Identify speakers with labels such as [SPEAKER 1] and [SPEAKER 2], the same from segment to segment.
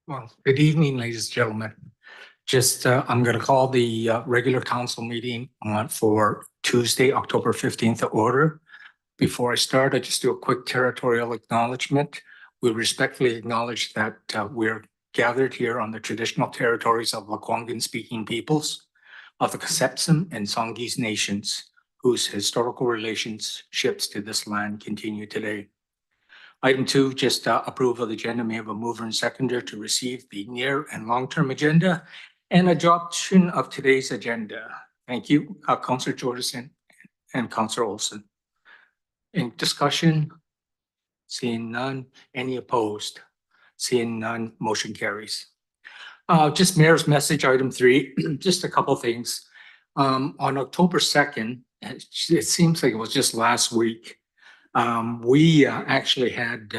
[SPEAKER 1] Well, good evening, ladies and gentlemen. I'm going to call the regular council meeting on for Tuesday, October 15th to order. Before I start, I just do a quick territorial acknowledgement. We respectfully acknowledge that we're gathered here on the traditional territories of Lekwungen-speaking peoples of the Casepsum and Songhees nations, whose historical relationships to this land continue today. Item 2, just approval of the agenda. May have a mover and seconder to receive the near and long-term agenda and adoption of today's agenda. Thank you, Councillor Jordison and Councillor Olson. In discussion? Seeing none. Any opposed? Seeing none, motion carries. Just Mayor's message, item 3, just a couple things. On October 2nd, it seems like it was just last week, we actually had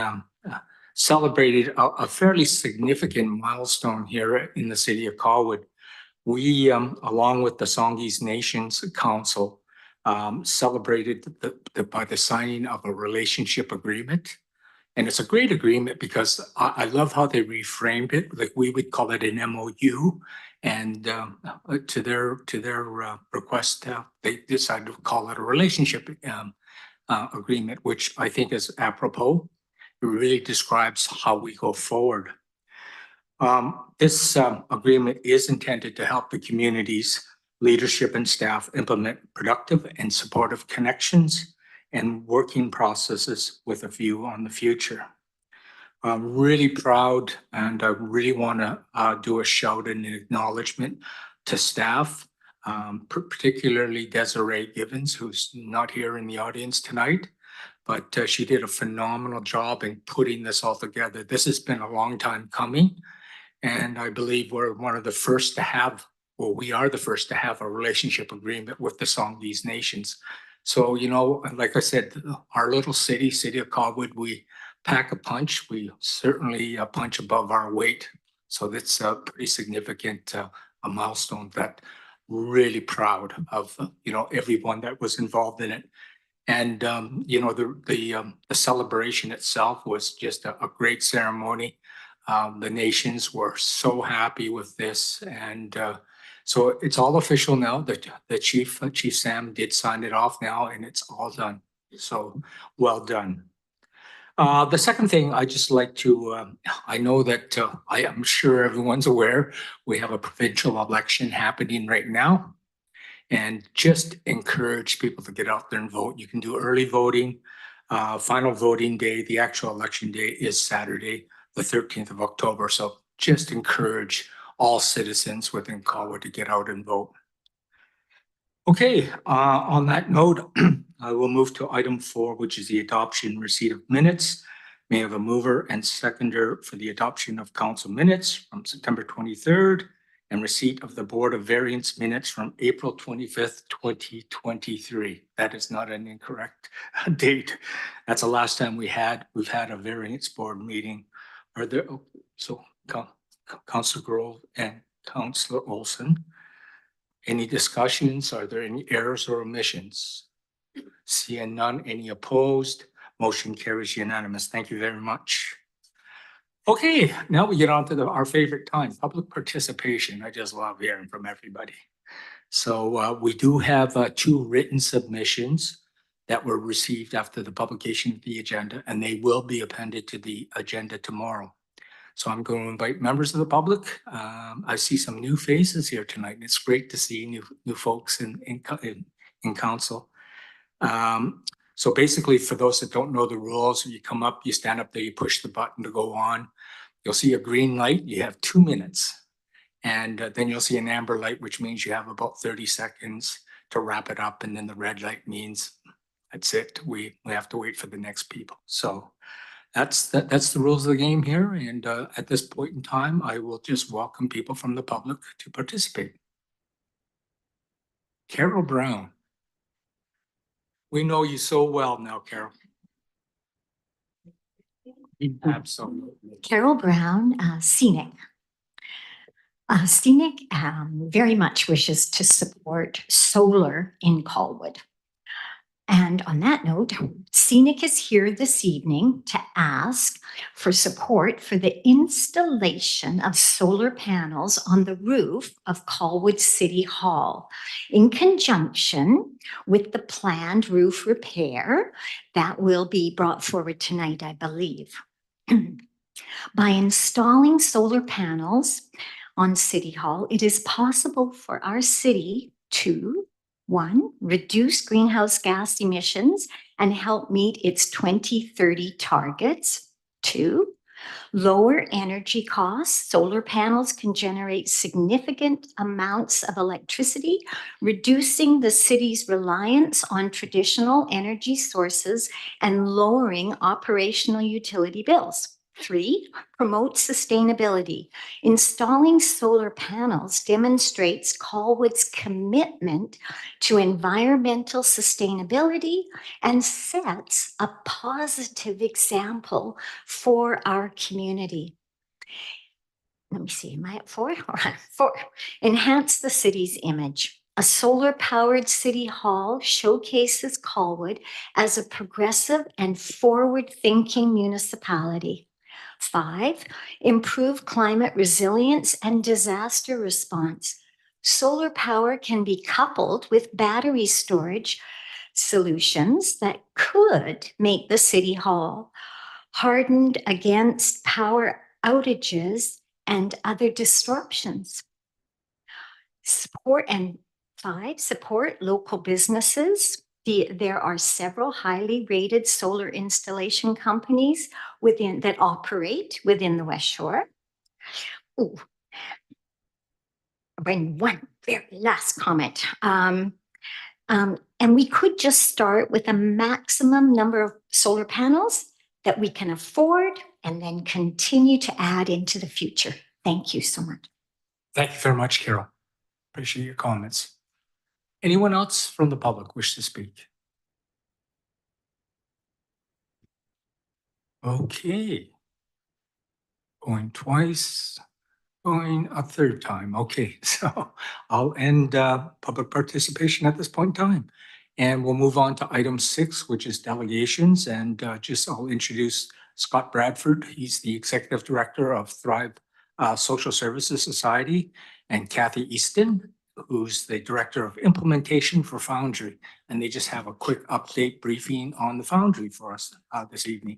[SPEAKER 1] celebrated a fairly significant milestone here in the city of Colwood. We, along with the Songhees Nations Council, celebrated by the signing of a relationship agreement. And it's a great agreement because I love how they reframed it. Like we would call it an MOU. And to their request, they decided to call it a relationship agreement, which I think is apropos. It really describes how we go forward. This agreement is intended to help the community's leadership and staff implement productive and supportive connections and working processes with a view on the future. I'm really proud, and I really want to do a shout and an acknowledgement to staff, particularly Desiree Givens, who's not here in the audience tonight, but she did a phenomenal job in putting this all together. This has been a long time coming, and I believe we're one of the first to have, well, we are the first to have a relationship agreement with the Songhees Nations. So, you know, like I said, our little city of Colwood, we pack a punch. We certainly punch above our weight. So that's a pretty significant a milestone that really proud of, you know, everyone that was involved in it. And, you know, the celebration itself was just a great ceremony. The nations were so happy with this. And so it's all official now. The Chief Sam did sign it off now, and it's all done. So well done. The second thing I just like to, I know that I am sure everyone's aware, we have a provincial election happening right now, and just encourage people to get out there and vote. You can do early voting. Final voting day, the actual election day is Saturday, the 13th of October. So just encourage all citizens within Colwood to get out and vote. Okay, on that note, I will move to item 4, which is the adoption and receipt of minutes. May I have a mover and seconder for the adoption of council minutes from September 23rd and receipt of the Board of Variance minutes from April 25th, 2023. That is not an incorrect date. That's the last time we've had a variance board meeting. Are there, so Councillor Grove and Councillor Olson. Any discussions? Are there any errors or omissions? Seeing none, any opposed? Motion carries unanimous. Thank you very much. Okay, now we get on to our favorite time, public participation. I just love hearing from everybody. So we do have 2 written submissions that were received after the publication of the agenda, and they will be appended to the agenda tomorrow. So I'm going to invite members of the public. I see some new faces here tonight, and it's great to see new folks in council. So basically, for those that don't know the rules, you come up, you stand up there, you push the button to go on. You'll see a green light. You have 2 minutes. And then you'll see an amber light, which means you have about 30 seconds to wrap it up. And then the red light means that's it. We have to wait for the next people. So that's the rules of the game here. And at this point in time, I will just welcome people from the public to participate. Carol Brown. We know you so well now, Carol. Absolutely.
[SPEAKER 2] Carol Brown, Scenic. Scenic very much wishes to support solar in Colwood. And on that note, Scenic is here this evening to ask for support for the installation of solar panels on the roof of Colwood City Hall in conjunction with the planned roof repair that will be brought forward tonight, I believe. By installing solar panels on City Hall, it is possible for our city to, one, reduce greenhouse gas emissions and help meet its 2030 targets. Two, lower energy costs. Solar panels can generate significant amounts of electricity, reducing the city's reliance on traditional energy sources and lowering operational utility bills. Three, promote sustainability. Installing solar panels demonstrates Colwood's commitment to environmental sustainability and sets a positive example for our community. Let me see, am I at four? Four, enhance the city's image. A solar-powered city hall showcases Colwood as a progressive and forward-thinking municipality. 5, improve climate resilience and disaster response. Solar power can be coupled with battery storage solutions that could make the city hall hardened against power outages and other disruptions. Support and 5, support local businesses. There are several highly rated solar installation companies that operate within the West Shore. Ooh. One very last comment. And we could just start with a maximum number of solar panels that we can afford and then continue to add into the future. Thank you so much.
[SPEAKER 1] Thank you very much, Carol. Appreciate your comments. Anyone else from the public wish to speak? Okay. Going twice, going a third time. Okay, so I'll end public participation at this point in time. And we'll move on to item 6, which is delegations. And I'll introduce Scott Bradford. He's the Executive Director of Thrive Social Services Society, and Kathy Easton, who's the Director of Implementation for Foundry. And they just have a quick update briefing on the Foundry for us this evening.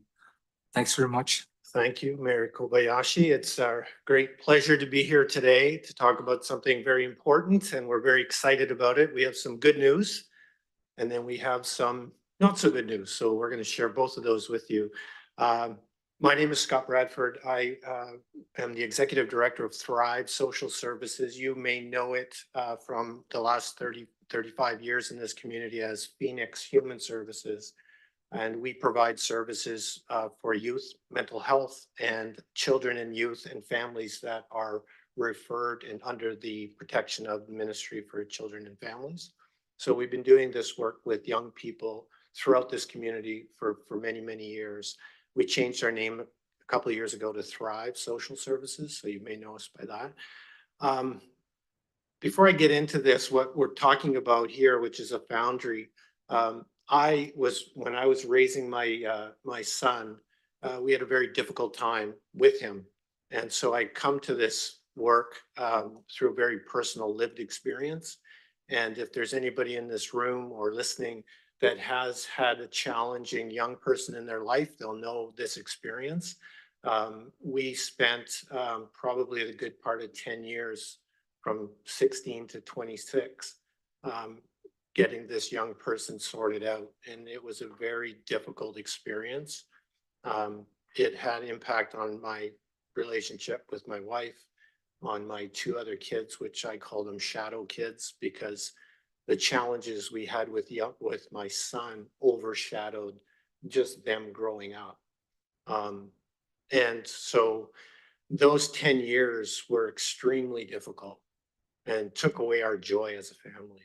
[SPEAKER 1] Thanks very much.
[SPEAKER 3] Thank you, Mayor Kobayashi. It's our great pleasure to be here today to talk about something very important, and we're very excited about it. We have some good news, and then we have some not so good news. So we're going to share both of those with you. My name is Scott Bradford. I am the Executive Director of Thrive Social Services. You may know it from the last 35 years in this community as Phoenix Human Services. And we provide services for youth, mental health, and children and youth and families that are referred and under the protection of the Ministry for Children and Families. So we've been doing this work with young people throughout this community for many, many years. We changed our name a couple of years ago to Thrive Social Services, so you may know us by that. Before I get into this, what we're talking about here, which is a Foundry, when I was raising my son, we had a very difficult time with him. And so I come to this work through a very personal lived experience. And if there's anybody in this room or listening that has had a challenging young person in their life, they'll know this experience. We spent probably a good part of 10 years from 16 to 26 getting this young person sorted out. And it was a very difficult experience. It had impact on my relationship with my wife, on my 2 other kids, which I call them shadow kids, because the challenges we had with my son overshadowed just them growing up. And so those 10 years were extremely difficult and took away our joy as a family.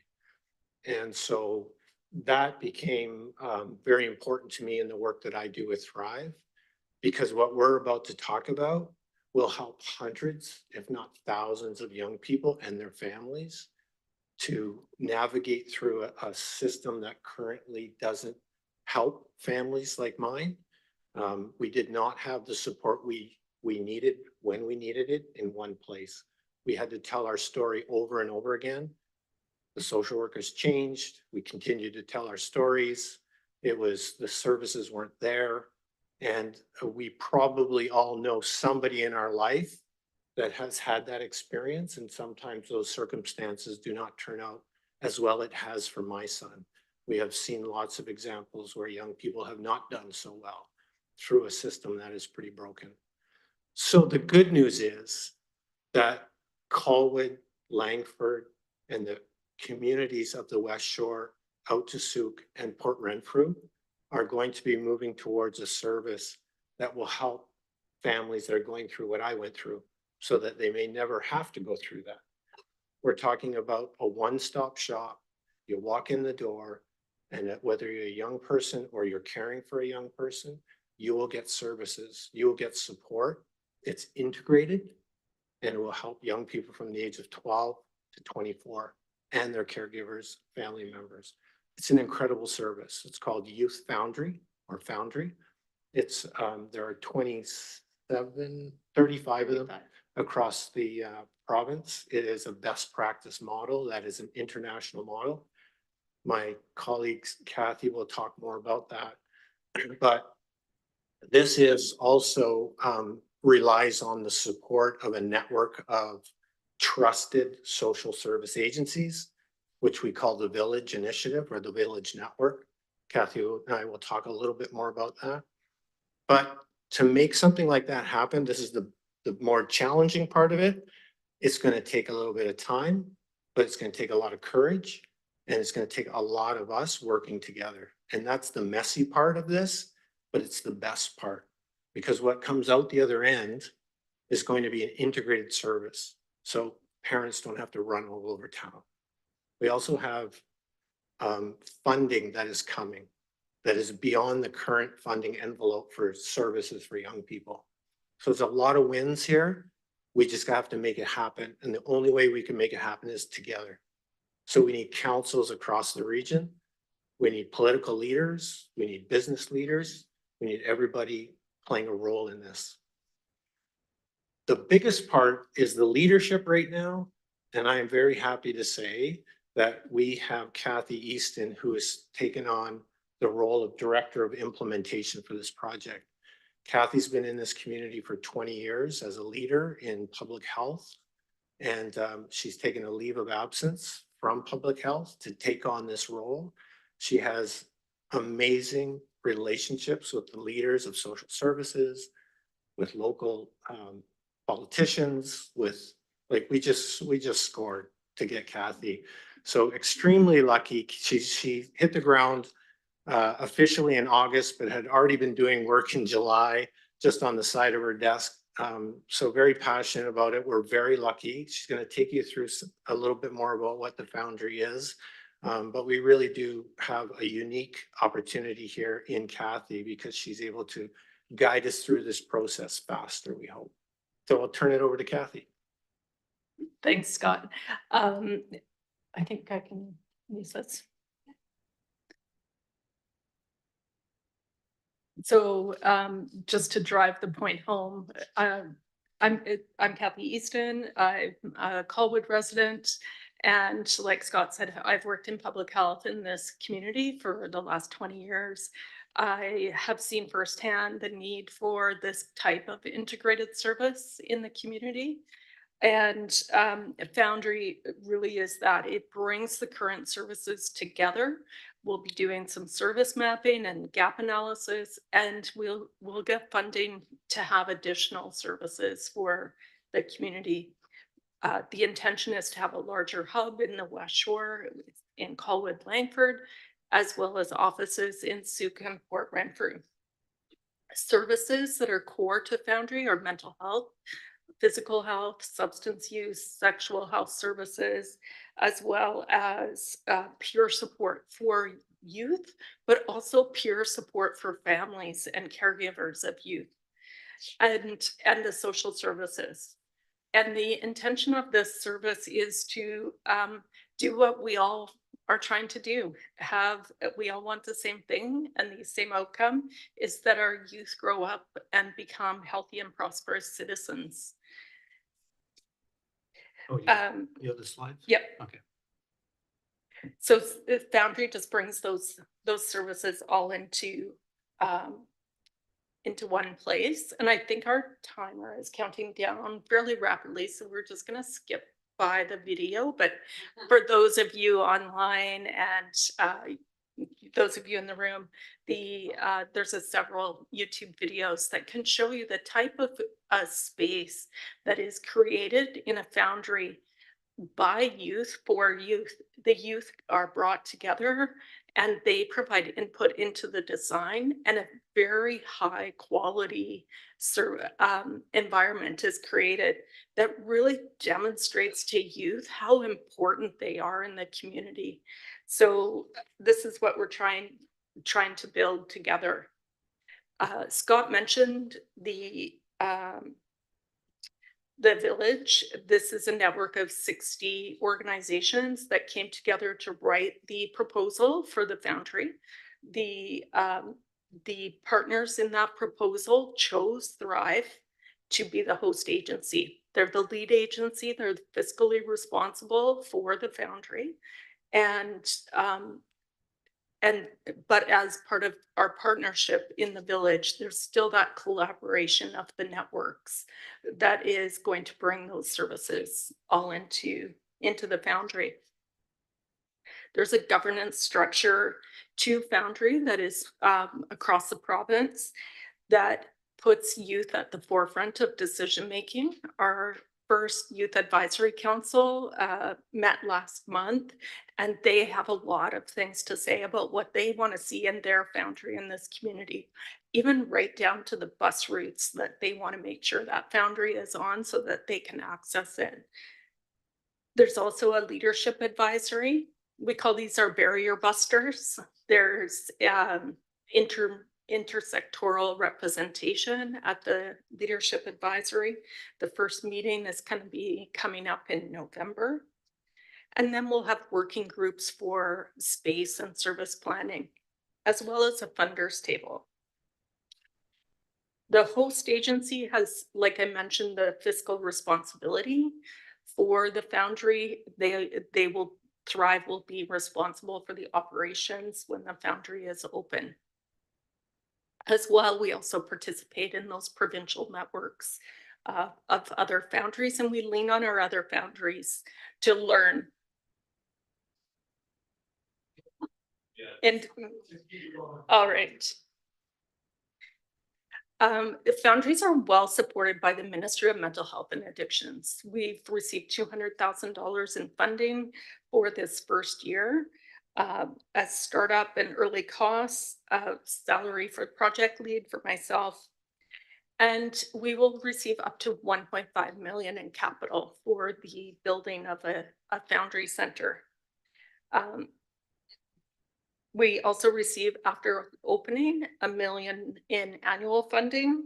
[SPEAKER 3] And so that became very important to me in the work that I do with Thrive, because what we're about to talk about will help hundreds, if not thousands, of young people and their families to navigate through a system that currently doesn't help families like mine. We did not have the support we needed when we needed it in one place. We had to tell our story over and over again. The social workers changed. We continued to tell our stories. It was the services weren't there. And we probably all know somebody in our life that has had that experience. And sometimes those circumstances do not turn out as well it has for my son. We have seen lots of examples where young people have not done so well through a system that is pretty broken. So the good news is that Colwood, Langford, and the communities of the West Shore out to Sooke and Port Renfrew are going to be moving towards a service that will help families that are going through what I went through so that they may never have to go through that. We're talking about a one-stop shop. You walk in the door, and whether you're a young person or you're caring for a young person, you will get services, you will get support. It's integrated, and it will help young people from the age of 12 to 24 and their caregivers, family members. It's an incredible service. It's called Youth Foundry or Foundry. It's there are 35 of them across the province. It is a best practice model that is an international model. My colleague Kathy will talk more about that, but this is also relies on the support of a network of trusted social service agencies, which we call the Village Initiative or the Village Network. Kathy and I will talk a little bit more about that. But to make something like that happen, this is the more challenging part of it. It's going to take a little bit of time, but it's going to take a lot of courage, and it's going to take a lot of us working together. And that's the messy part of this, but it's the best part, because what comes out the other end is going to be an integrated service. So parents don't have to run all over town. We also have funding that is coming that is beyond the current funding envelope for services for young people. So there's a lot of wins here. We just have to make it happen. And the only way we can make it happen is together. So we need councils across the region. We need political leaders. We need business leaders. We need everybody playing a role in this. The biggest part is the leadership right now. And I am very happy to say that we have Kathy Easton, who has taken on the role of Director of Implementation for this project. Kathy's been in this community for 20 years as a leader in public health. And she's taken a leave of absence from public health to take on this role. She has amazing relationships with the leaders of social services, with local politicians, with we just scored to get Kathy. So extremely lucky. She hit the ground officially in August, but had already been doing work in July, just on the side of her desk. So very passionate about it. We're very lucky. She's going to take you through a little bit more about what the Foundry is. But we really do have a unique opportunity here in Kathy, because she's able to guide us through this process faster, we hope. So I'll turn it over to Kathy.
[SPEAKER 4] Thanks, Scott. I think I can use this. So just to drive the point home, I'm Kathy Easton. I'm a Colwood resident. And like Scott said, I've worked in public health in this community for the last 20 years. I have seen firsthand the need for this type of integrated service in the community. And Foundry really is that. It brings the current services together. We'll be doing some service mapping and gap analysis, and we'll get funding to have additional services for the community. The intention is to have a larger hub in the West Shore in Colwood, Langford, as well as offices in Sooke and Port Renfrew. Services that are core to Foundry are mental health, physical health, substance use, sexual health services, as well as peer support for youth, but also peer support for families and caregivers of youth, and the social services. And the intention of this service is to do what we all are trying to do. We all want the same thing, and the same outcome is that our youth grow up and become healthy and prosperous citizens.
[SPEAKER 3] Oh, you have the slides?
[SPEAKER 4] Yep.
[SPEAKER 3] Okay.
[SPEAKER 4] So Foundry just brings those services all into one place. And I think our timer is counting down fairly rapidly. So we're just going to skip by the video. But for those of you online and those of you in the room, there's several YouTube videos that can show you the type of space that is created in a foundry by youth for youth. The youth are brought together and they provide input into the design, and a very high quality environment is created that really demonstrates to youth how important they are in the community. So this is what we're trying to build together. Scott mentioned the village. This is a network of 60 organizations that came together to write the proposal for the foundry. The partners in that proposal chose Thrive to be the host agency. They're the lead agency. They're fiscally responsible for the foundry. But as part of our partnership in the village, there's still that collaboration of the networks that is going to bring those services all into the foundry. There's a governance structure to Foundry that is across the province that puts youth at the forefront of decision making. Our first Youth Advisory Council met last month, and they have a lot of things to say about what they want to see in their foundry in this community, even right down to the bus routes that they want to make sure that foundry is on so that they can access it. There's also a leadership advisory. We call these our barrier busters. There's intersectoral representation at the leadership advisory. The first meeting is going to be coming up in November. And then we'll have working groups for space and service planning, as well as a funders table. The host agency has, like I mentioned, the fiscal responsibility for the foundry. Thrive will be responsible for the operations when the foundry is open. As well, we also participate in those provincial networks of other foundries, and we lean on our other foundries to learn. And all right. Foundries are well supported by the Ministry of Mental Health and Addictions. We've received $200,000 in funding for this first year. As startup and early costs, salary for project lead for myself, and we will receive up to $1.5 million in capital for the building of a foundry center. We also receive, after opening, $1 million in annual funding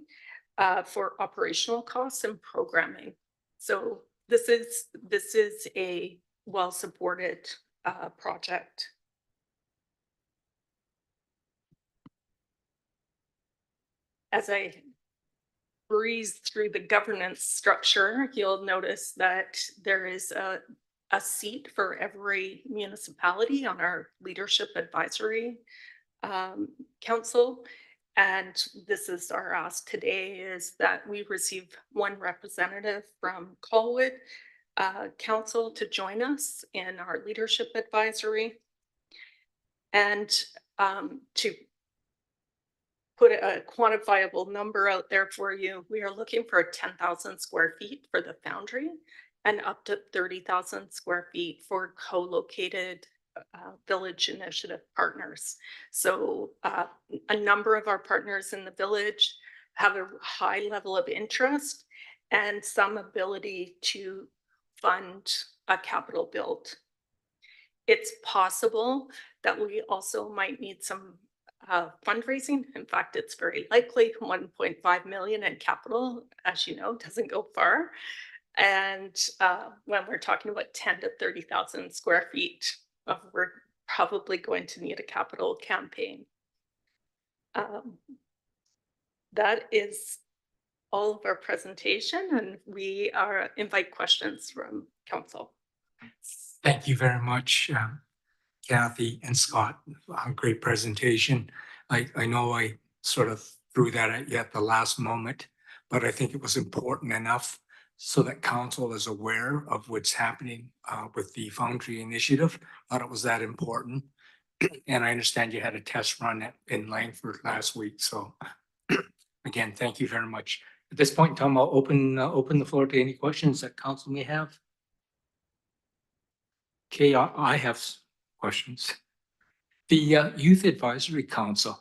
[SPEAKER 4] for operational costs and programming. So this is a well-supported project. As I breeze through the governance structure, you'll notice that there is a seat for every municipality on our leadership advisory council. And this is our ask today, is that we receive one representative from Colwood council to join us in our leadership advisory. And to put a quantifiable number out there for you, we are looking for 10,000 square feet for the foundry and up to 30,000 square feet for co-located village initiative partners. So a number of our partners in the village have a high level of interest and some ability to fund a capital build. It's possible that we also might need some fundraising. In fact, it's very likely 1.5 million in capital, as you know, doesn't go far. And when we're talking about 10 to 30,000 square feet, we're probably going to need a capital campaign. That is all of our presentation, and we invite questions from council.
[SPEAKER 1] Thank you very much, Kathy and Scott. Great presentation. I know I sort of threw that at you at the last moment, but I think it was important enough so that council is aware of what's happening with the Foundry initiative. Thought it was that important. And I understand you had a test run in Langford last week. So again, thank you very much. At this point in time, I'll open the floor to any questions that council may have. Okay, I have questions. The Youth Advisory Council,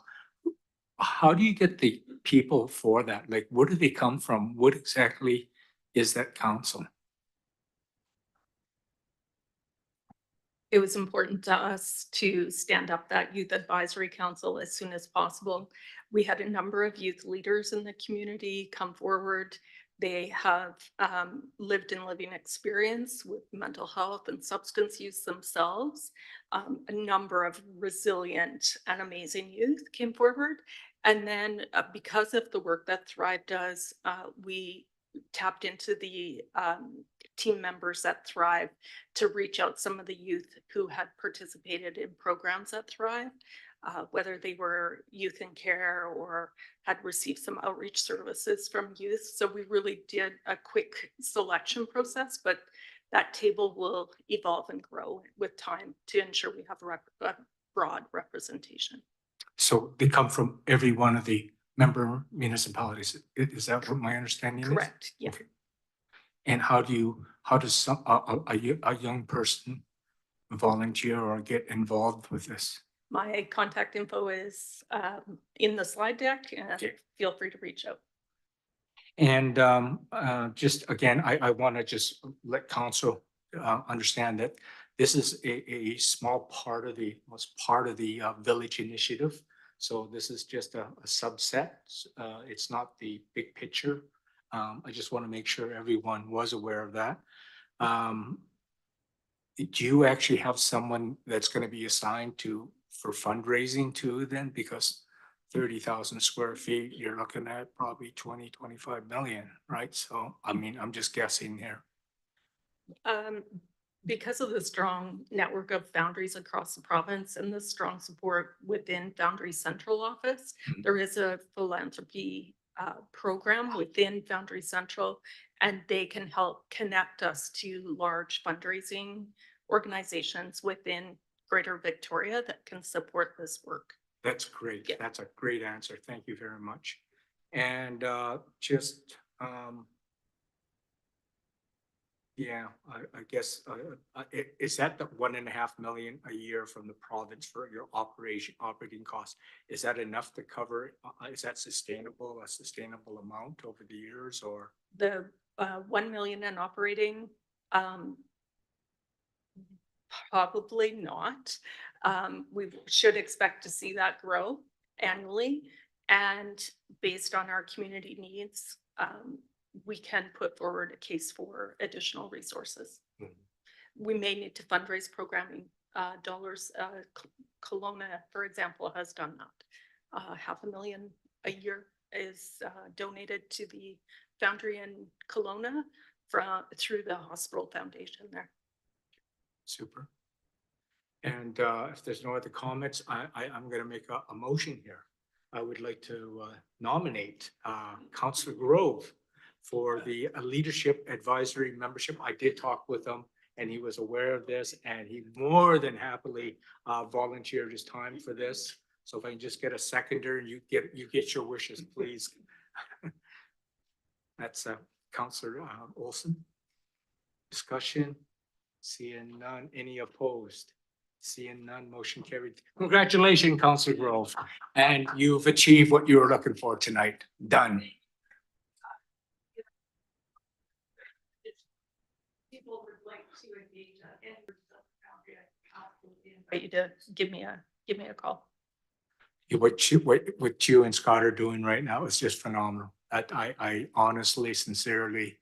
[SPEAKER 1] how do you get the people for that? Like, where do they come from? What exactly is that council?
[SPEAKER 4] It was important to us to stand up that Youth Advisory Council as soon as possible. We had a number of youth leaders in the community come forward. They have lived in living experience with mental health and substance use themselves. A number of resilient and amazing youth came forward. And then because of the work that Thrive does, we tapped into the team members at Thrive to reach out some of the youth who had participated in programs at Thrive, whether they were youth in care or had received some outreach services from youth. So we really did a quick selection process, but that table will evolve and grow with time to ensure we have a broad representation.
[SPEAKER 1] So they come from every one of the member municipalities. Is that what my understanding is?
[SPEAKER 4] Correct, yeah.
[SPEAKER 1] Okay. And how does a young person volunteer or get involved with this?
[SPEAKER 4] My contact info is in the slide deck, and
[SPEAKER 1] Okay.
[SPEAKER 4] feel free to reach out.
[SPEAKER 1] And just again, I want to just let council understand that this is a small part of the village initiative. So this is just a subset. It's not the big picture. I just want to make sure everyone was aware of that. Do you actually have someone that's going to be assigned for fundraising too then? Because 30,000 square feet, you're looking at probably 25 million, right? So, I mean, I'm just guessing here.
[SPEAKER 4] Because of the strong network of Foundries across the province and the strong support within Foundry Central Office, there is a philanthropy program within Foundry Central, and they can help connect us to large fundraising organizations within Greater Victoria that can support this work.
[SPEAKER 1] That's great.
[SPEAKER 4] Yeah.
[SPEAKER 1] That's a great answer. Thank you very much. And yeah, I guess, is that the 1.5 million a year from the province for your operating costs? Is that enough to cover? Is that a sustainable amount over the years, or?
[SPEAKER 4] The 1 million in operating, probably not. We should expect to see that grow annually, and based on our community needs, we can put forward a case for additional resources. We may need to fundraise programming dollars. Kelowna, for example, has done that. $500,000 a year is donated to the Foundry in Kelowna through the hospital foundation there.
[SPEAKER 1] Super. And if there's no other comments, I'm going to make a motion here. I would like to nominate Councillor Grove for the leadership advisory membership. I did talk with him and he was aware of this, and he more than happily volunteered his time for this. So if I can just get a seconder and you get your wishes, please. That's Councillor Olson. Discussion. Seeing none. Any opposed? Seeing none, motion carried. Congratulations, Councillor Grove. And you've achieved what you were looking for tonight. Done.
[SPEAKER 4] People would like to engage invite you to give me a call.
[SPEAKER 1] What you and Scott are doing right now is just phenomenal. I honestly, sincerely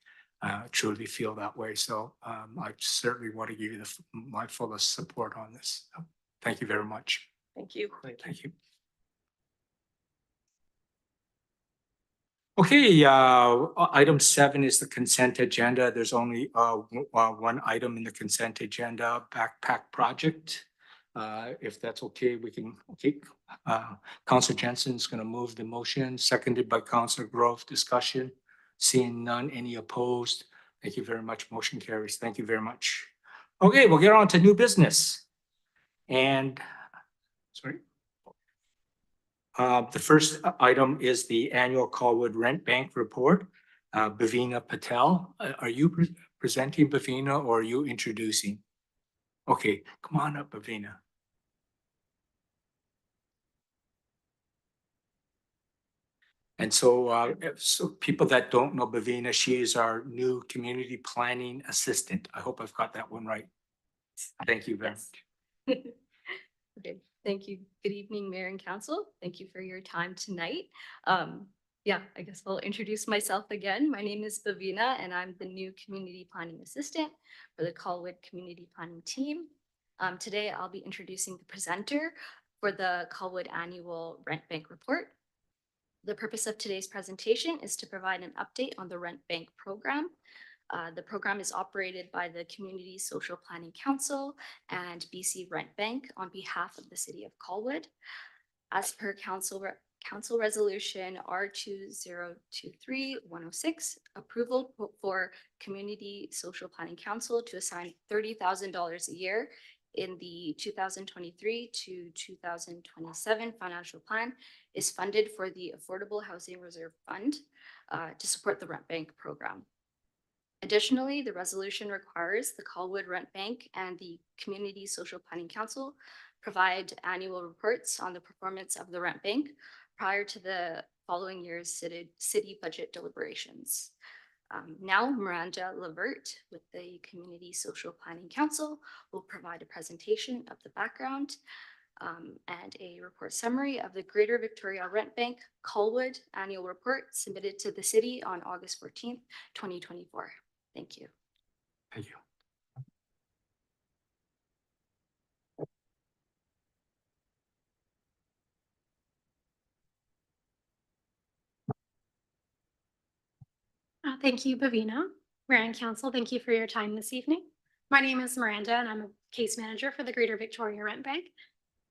[SPEAKER 1] truly feel that way. So I certainly want to give you my fullest support on this. So, thank you very much.
[SPEAKER 4] Thank you.
[SPEAKER 1] Thank you. Okay, item 7 is the consent agenda. There's only one item in the consent agenda, backpack project. If that's okay, we can, okay. Councillor Jensen is going to move the motion, seconded by Councillor Grove. Discussion. Seeing none, any opposed? Thank you very much. Motion carries. Thank you very much. Okay, we'll get on to new business. And, sorry. The first item is the annual Colwood Rent Bank report. Bhavina Patel, are you presenting, Bhavina, or are you introducing? Okay, come on up, Bhavina. And so, so people that don't know Bhavina, she is our new community planning assistant. I hope I've got that one right. Thank you very much.
[SPEAKER 5] Okay, thank you. Good evening, Mayor and Council. Thank you for your time tonight. Yeah, I guess I'll introduce myself again. My name is Bhavina and I'm the new community planning assistant for the Colwood community planning team. Today, I'll be introducing the presenter for the Colwood annual rent bank report. The purpose of today's presentation is to provide an update on the rent bank program. The program is operated by the Community Social Planning Council and BC Rent Bank on behalf of the City of Colwood. As per Council Resolution R2023-106, approval for Community Social Planning Council to assign $30,000 a year in the 2023 to 2027 financial plan is funded for the Affordable Housing Reserve Fund to support the rent bank program. Additionally, the resolution requires the Colwood Rent Bank and the Community Social Planning Council provide annual reports on the performance of the rent bank prior to the following year's city budget deliberations. Now, Miranda Levert with the Community Social Planning Council will provide a presentation of the background and a report summary of the Greater Victoria Rent Bank Colwood annual report submitted to the city on August 14th, 2024. Thank you.
[SPEAKER 1] Thank you.
[SPEAKER 6] Thank you, Bhavina. Mayor and Council, thank you for your time this evening. My name is Miranda and I'm a case manager for the Greater Victoria Rent Bank,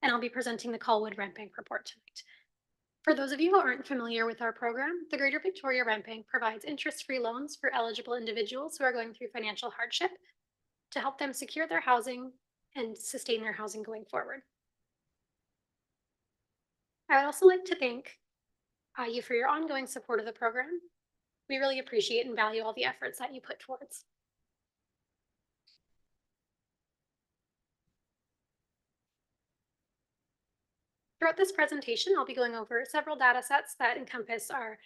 [SPEAKER 6] and I'll be presenting the Colwood Rent Bank report tonight. For those of you who aren't familiar with our program, the Greater Victoria Rent Bank provides interest-free loans for eligible individuals who are going through financial hardship to help them secure their housing and sustain their housing going forward. I would also like to thank you for your ongoing support of the program. We really appreciate and value all the efforts that you put towards. Throughout this presentation, I'll be going over several data sets that encompass our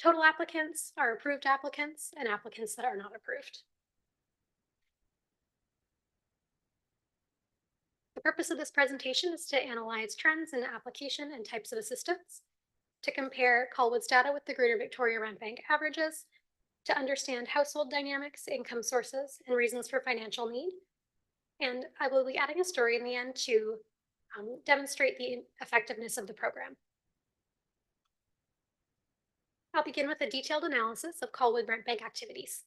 [SPEAKER 6] total applicants, our approved applicants, and applicants that are not approved. The purpose of this presentation is to analyze trends in application and types of assistance, to compare Colwood's data with the Greater Victoria Rent Bank averages, to understand household dynamics, income sources, and reasons for financial need. And I will be adding a story in the end to demonstrate the effectiveness of the program. I'll begin with a detailed analysis of Colwood Rent Bank activities.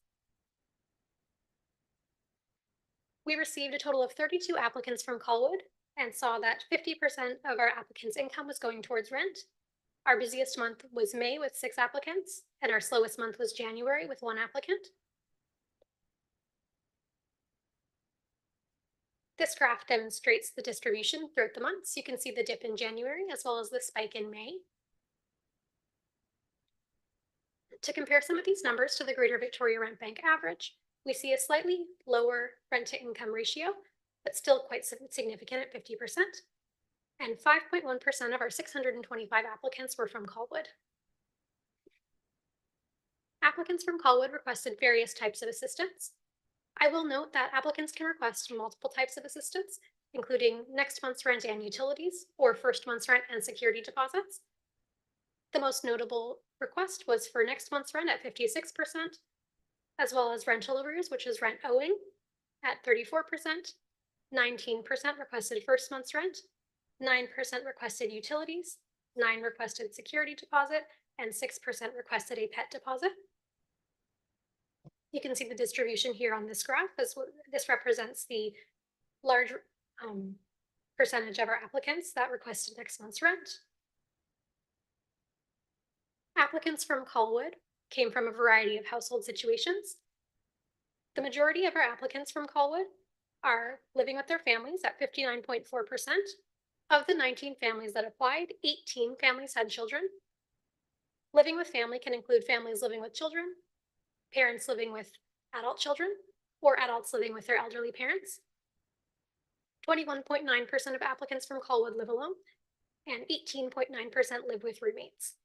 [SPEAKER 6] We received a total of 32 applicants from Colwood and saw that 50% of our applicants' income was going towards rent. Our busiest month was May with 6 applicants, and our slowest month was January with 1 applicant. This graph demonstrates the distribution throughout the months. You can see the dip in January as well as the spike in May. To compare some of these numbers to the Greater Victoria Rent Bank average, we see a slightly lower rent to income ratio, but still quite significant at 50%. And 5.1% of our 625 applicants were from Colwood. Applicants from Colwood requested various types of assistance. I will note that applicants can request multiple types of assistance, including next month's rent and utilities, or first month's rent and security deposits. The most notable request was for next month's rent at 56%, as well as rental arrears, which is rent owing at 34%, 19% requested first month's rent, 9% requested utilities, 9% requested security deposit, and 6% requested a pet deposit. You can see the distribution here on this graph. This represents the large percentage of our applicants that requested next month's rent. Applicants from Colwood came from a variety of household situations. The majority of our applicants from Colwood are living with their families at 59.4%. Of the 19 families that applied, 18 families had children. Living with family can include families living with children, parents living with adult children, or adults living with their elderly parents. 21.9% of applicants from Colwood live alone, and 18.9% live with roommates.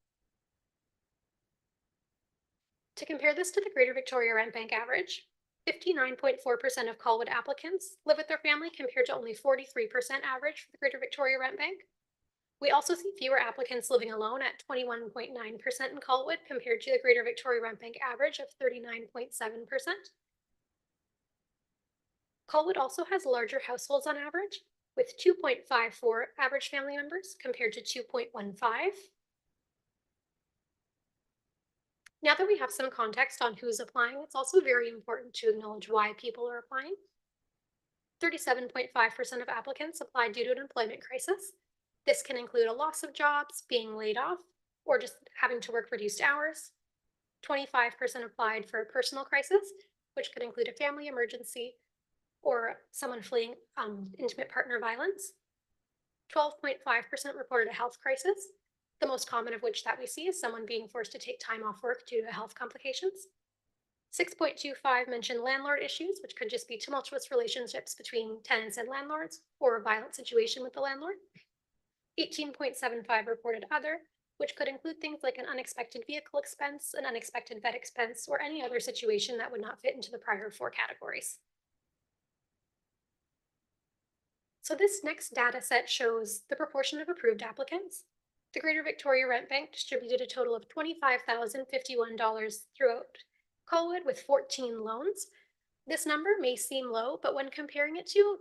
[SPEAKER 6] To compare this to the Greater Victoria Rent Bank average, 59.4% of Colwood applicants live with their family compared to only 43% average for the Greater Victoria Rent Bank. We also see fewer applicants living alone at 21.9% in Colwood compared to the Greater Victoria Rent Bank average of 39.7%. Colwood also has larger households on average, with 2.54 average family members compared to 2.15. Now that we have some context on who's applying, it's also very important to acknowledge why people are applying. 37.5% of applicants applied due to an employment crisis. This can include a loss of jobs, being laid off, or just having to work reduced hours. 25% applied for a personal crisis, which could include a family emergency or someone fleeing intimate partner violence. 12.5% reported a health crisis, the most common of which that we see is someone being forced to take time off work due to health complications. 6.25 mentioned landlord issues, which could just be tumultuous relationships between tenants and landlords or a violent situation with the landlord. 18.75 reported other, which could include things like an unexpected vehicle expense, an unexpected vet expense, or any other situation that would not fit into the prior 4 categories. So this next data set shows the proportion of approved applicants. The Greater Victoria Rent Bank distributed a total of $25,051 throughout Colwood with 14 loans. This number may seem low, but when comparing it to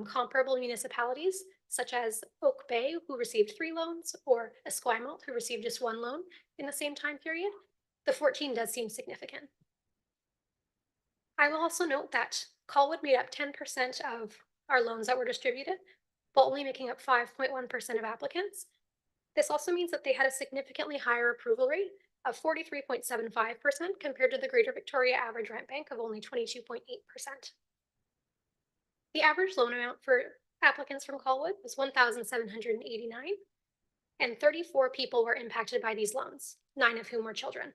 [SPEAKER 6] comparable municipalities, such as Oak Bay, who received 3 loans, or Esquimalt, who received just 1 loan in the same time period, the 14 does seem significant. I will also note that Colwood made up 10% of our loans that were distributed, while only making up 5.1% of applicants. This also means that they had a significantly higher approval rate of 43.75% compared to the Greater Victoria average rent bank of only 22.8%. The average loan amount for applicants from Colwood was $1,789, and 34 people were impacted by these loans, 9 of whom were children.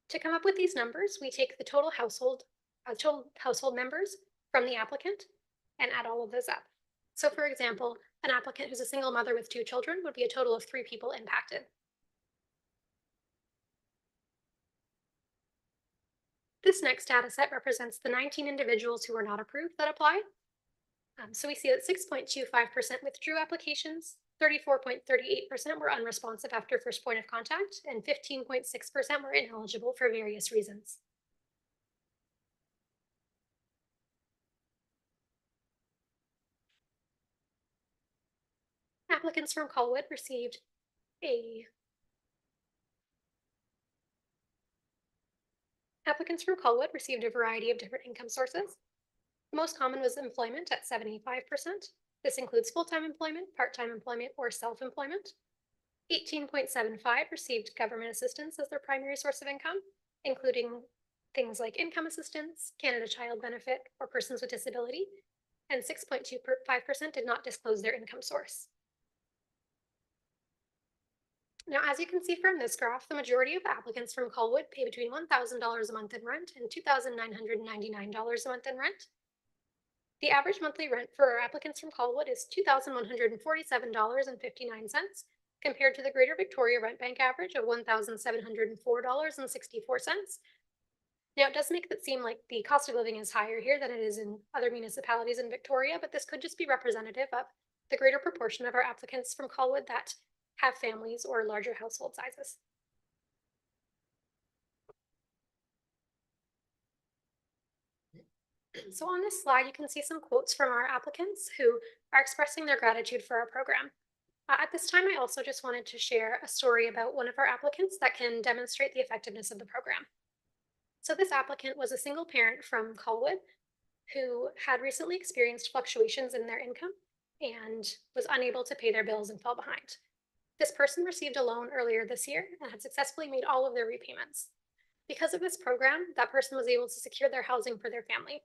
[SPEAKER 6] To come up with these numbers, we take the total household members from the applicant and add all of those up. So for example, an applicant who's a single mother with 2 children would be a total of 3 people impacted. This next data set represents the 19 individuals who were not approved that applied. So we see that 6.25% withdrew applications, 34.38% were unresponsive after first point of contact, and 15.6% were ineligible for various reasons. Applicants from Colwood received a variety of different income sources. The most common was employment at 75%. This includes full-time employment, part-time employment, or self-employment. 18.75 received government assistance as their primary source of income, including things like income assistance, Canada Child Benefit, or persons with disability, and 6.25% did not disclose their income source. Now, as you can see from this graph, the majority of applicants from Colwood pay between $1,000 a month in rent and $2,999 a month in rent. The average monthly rent for our applicants from Colwood is $2,147.59, compared to the Greater Victoria Rent Bank average of $1,704.64. Now, it does make it seem like the cost of living is higher here than it is in other municipalities in Victoria, but this could just be representative of the greater proportion of our applicants from Colwood that have families or larger household sizes. So on this slide, you can see some quotes from our applicants who are expressing their gratitude for our program. At this time, I also just wanted to share a story about one of our applicants that can demonstrate the effectiveness of the program. So this applicant was a single parent from Colwood who had recently experienced fluctuations in their income and was unable to pay their bills and fell behind. This person received a loan earlier this year and had successfully made all of their repayments. Because of this program, that person was able to secure their housing for their family.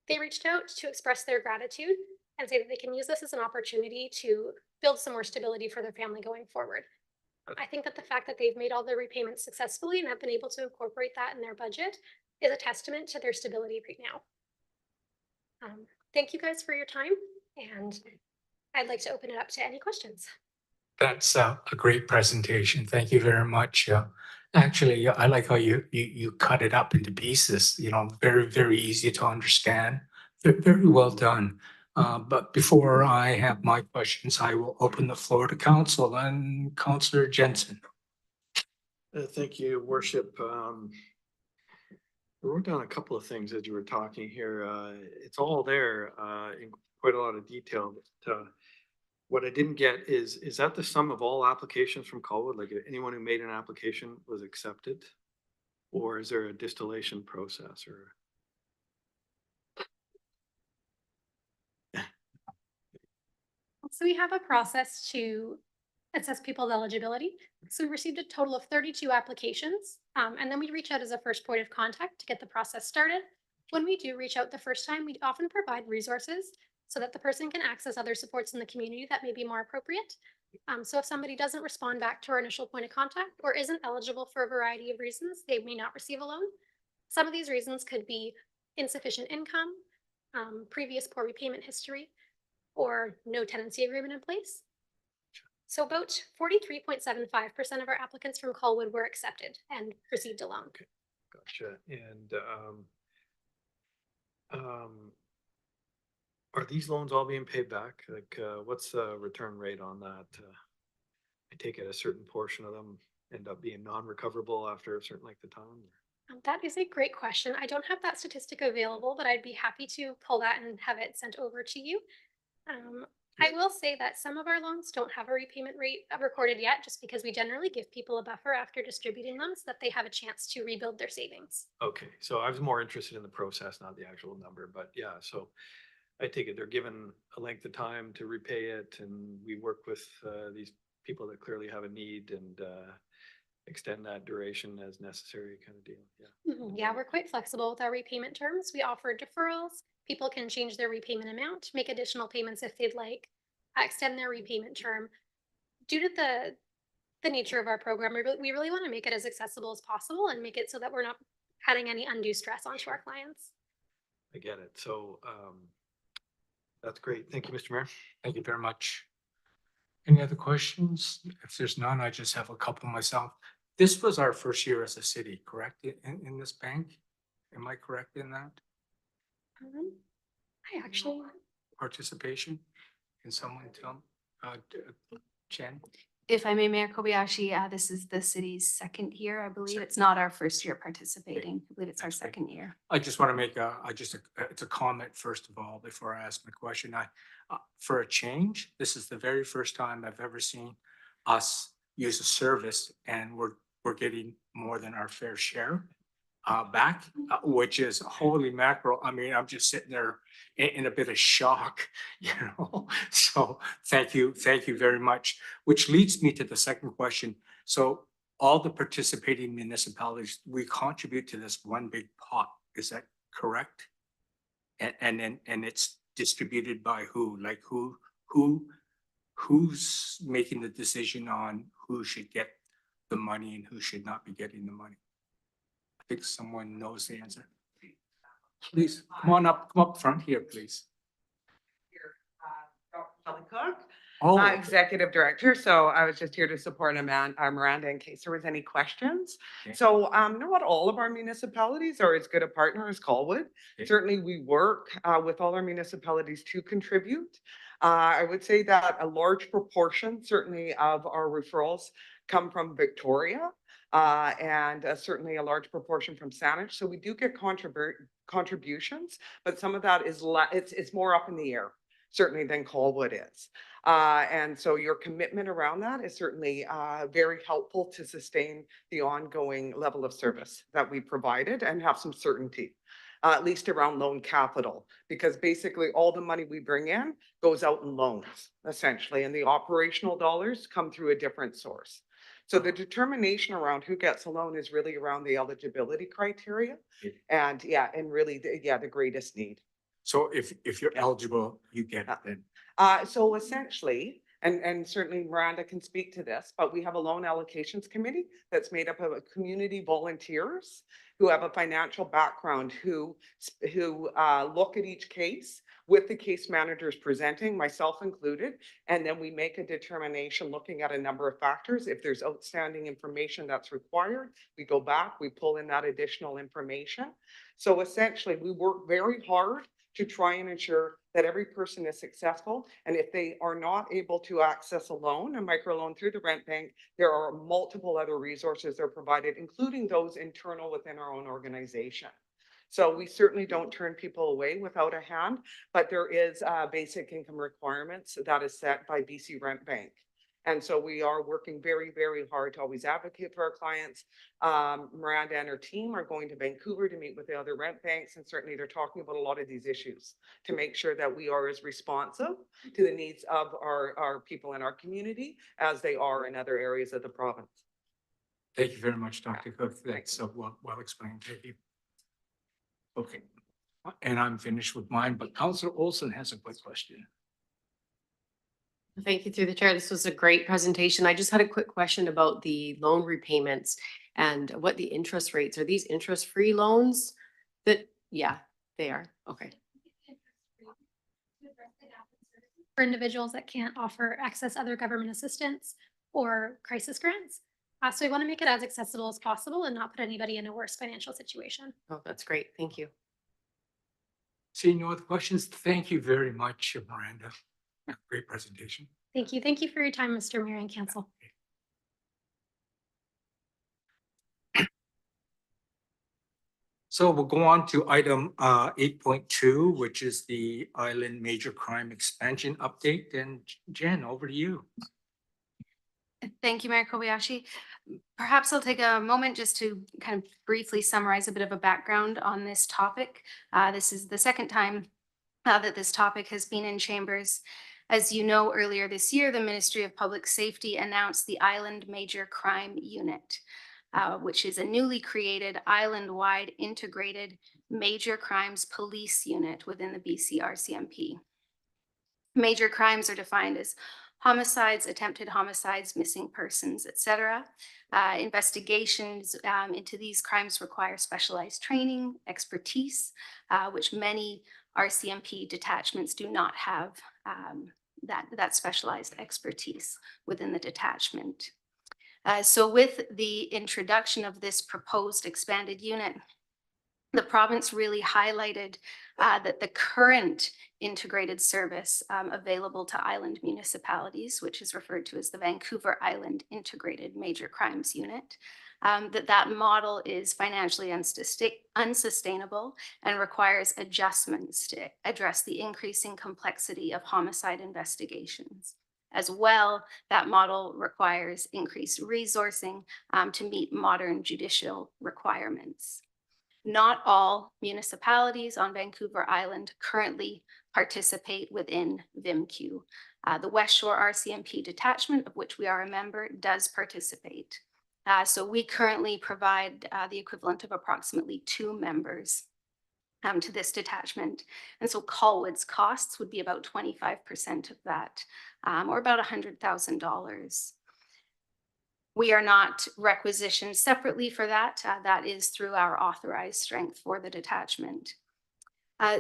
[SPEAKER 6] They reached out to express their gratitude and say that they can use this as an opportunity to build some more stability for their family going forward. I think that the fact that they've made all their repayments successfully and have been able to incorporate that in their budget is a testament to their stability right now. Thank you guys for your time, and I'd like to open it up to any questions.
[SPEAKER 1] That's a great presentation. Thank you very much. Actually, I like how you cut it up into pieces, you know, very, very easy to understand. Very well done. But before I have my questions, I will open the floor to council and Councillor Jensen.
[SPEAKER 3] Thank you, Worship. I wrote down a couple of things as you were talking here. It's all there in quite a lot of detail. But, what I didn't get is that the sum of all applications from Colwood? Like anyone who made an application was accepted? Or is there a distillation process or?
[SPEAKER 6] So we have a process to assess people's eligibility. So we received a total of 32 applications, and then we reach out as a first point of contact to get the process started. When we do reach out the first time, we often provide resources so that the person can access other supports in the community that may be more appropriate. So if somebody doesn't respond back to our initial point of contact or isn't eligible for a variety of reasons, they may not receive a loan. Some of these reasons could be insufficient income, previous poor repayment history, or no tenancy agreement in place. So about 43.75% of our applicants from Colwood were accepted and received a loan.
[SPEAKER 3] Okay, gotcha. And are these loans all being paid back? Like, what's the return rate on that? I take it a certain portion of them end up being non-recoverable after a certain length of time?
[SPEAKER 6] That is a great question. I don't have that statistic available, but I'd be happy to pull that and have it sent over to you. I will say that some of our loans don't have a repayment rate recorded yet, just because we generally give people a buffer after distributing them so that they have a chance to rebuild their savings.
[SPEAKER 3] Okay, so I was more interested in the process, not the actual number, but yeah, so I take it they're given a length of time to repay it, and we work with these people that clearly have a need and extend that duration as necessary kind of deal. Yeah.
[SPEAKER 6] Yeah, we're quite flexible with our repayment terms. We offer deferrals. People can change their repayment amount, make additional payments if they'd like, extend their repayment term. Due to the nature of our program, we really want to make it as accessible as possible and make it so that we're not adding any undue stress onto our clients.
[SPEAKER 3] I get it. So that's great. Thank you, Mr. Mayor.
[SPEAKER 1] Thank you very much. Any other questions? If there's none, I just have a couple myself. This was our first year as a city, correct, in this bank? Am I correct in that?
[SPEAKER 6] I actually,
[SPEAKER 1] Participation? Can someone tell, Jen?
[SPEAKER 7] If I may, Mayor Kobayashi, this is the city's second year, I believe. It's not our first year participating. I believe it's our
[SPEAKER 1] That's great.
[SPEAKER 7] second year.
[SPEAKER 1] I just want to make it's a comment first of all, before I ask my question. For a change, this is the very first time I've ever seen us use a service and we're getting more than our fair share back, which is holy mackerel. I mean, I'm just sitting there in a bit of shock, you know? So thank you very much, which leads me to the second question. So all the participating municipalities, we contribute to this one big pot, is that correct? And it's distributed by who? Like who's making the decision on who should get the money and who should not be getting the money? I think someone knows the answer. Please, come up front here, please.
[SPEAKER 8] Dr. Cook,
[SPEAKER 1] Oh,
[SPEAKER 8] Executive Director. So I was just here to support Miranda in case there was any questions.
[SPEAKER 1] Okay.
[SPEAKER 8] So not all of our municipalities are as good a partner as Colwood.
[SPEAKER 1] Okay.
[SPEAKER 8] Certainly we work with all our municipalities to contribute. I would say that a large proportion, certainly of our referrals come from Victoria. and certainly a large proportion from Saanich. So we do get contributions, but some of that is it's more up in the air, certainly than Colwood is. And so your commitment around that is certainly very helpful to sustain the ongoing level of service that we provided and have some certainty. At least around loan capital, because basically all the money we bring in goes out in loans, essentially, and the operational dollars come through a different source. So the determination around who gets a loan is really around the eligibility criteria and really the greatest need.
[SPEAKER 1] So if you're eligible, you get it then.
[SPEAKER 8] So essentially, and certainly Miranda can speak to this, but we have a loan allocations committee that's made up of community volunteers who have a financial background, who look at each case with the case managers presenting, myself included, and then we make a determination looking at a number of factors. If there's outstanding information that's required, we go back, we pull in that additional information. So essentially, we work very hard to try and ensure that every person is successful. And if they are not able to access a loan, a microloan through the rent bank, there are multiple other resources that are provided, including those internal within our own organization. So we certainly don't turn people away without a hand, but there is basic income requirements that is set by BC Rent Bank. And so we are working very, very hard to always advocate for our clients. Miranda and her team are going to Vancouver to meet with the other rent banks, and certainly they're talking about a lot of these issues to make sure that we are as responsive to the needs of our people in our community as they are in other areas of the province.
[SPEAKER 1] Thank you very much, Dr. Cook. That's so well explained. Thank you. Okay, and I'm finished with mine, but Councillor Olson has a quick question.
[SPEAKER 9] Thank you through the chair. This was a great presentation. I just had a quick question about the loan repayments and what the interest rates are. These interest-free loans that, yeah, they are. Okay.
[SPEAKER 6] For individuals that can't access other government assistance or crisis grants. So we want to make it as accessible as possible and not put anybody in a worse financial situation.
[SPEAKER 9] Oh, that's great. Thank you.
[SPEAKER 1] Seeing no other questions, thank you very much, Miranda. Great presentation.
[SPEAKER 6] Thank you. Thank you for your time, Mr. Mayor and Council.
[SPEAKER 1] So we'll go on to item 8.2, which is the Island Major Crime Expansion Update. And Jenn, over to you.
[SPEAKER 7] Thank you, Mayor Kobayashi. Perhaps I'll take a moment just to kind of briefly summarize a bit of a background on this topic. This is the second time that this topic has been in chambers. As you know, earlier this year, the Ministry of Public Safety announced the Island Major Crime Unit, which is a newly created island-wide integrated major crimes police unit within the BC RCMP. Major crimes are defined as homicides, attempted homicides, missing persons, etc. Investigations into these crimes require specialized training, expertise, which many RCMP detachments do not have that specialized expertise within the detachment. So with the introduction of this proposed expanded unit, the province really highlighted that the current integrated service available to island municipalities, which is referred to as the Vancouver Island Integrated Major Crimes Unit, that model is financially unsustainable and requires adjustments to address the increasing complexity of homicide investigations. As well, that model requires increased resourcing to meet modern judicial requirements. Not all municipalities on Vancouver Island currently participate within VIMQ. The West Shore RCMP detachment, of which we are a member, does participate. So we currently provide the equivalent of approximately 2 members to this detachment. And so Colwood's costs would be about 25% of that, or about $100,000. We are not requisitioned separately for that. That is through our authorized strength for the detachment.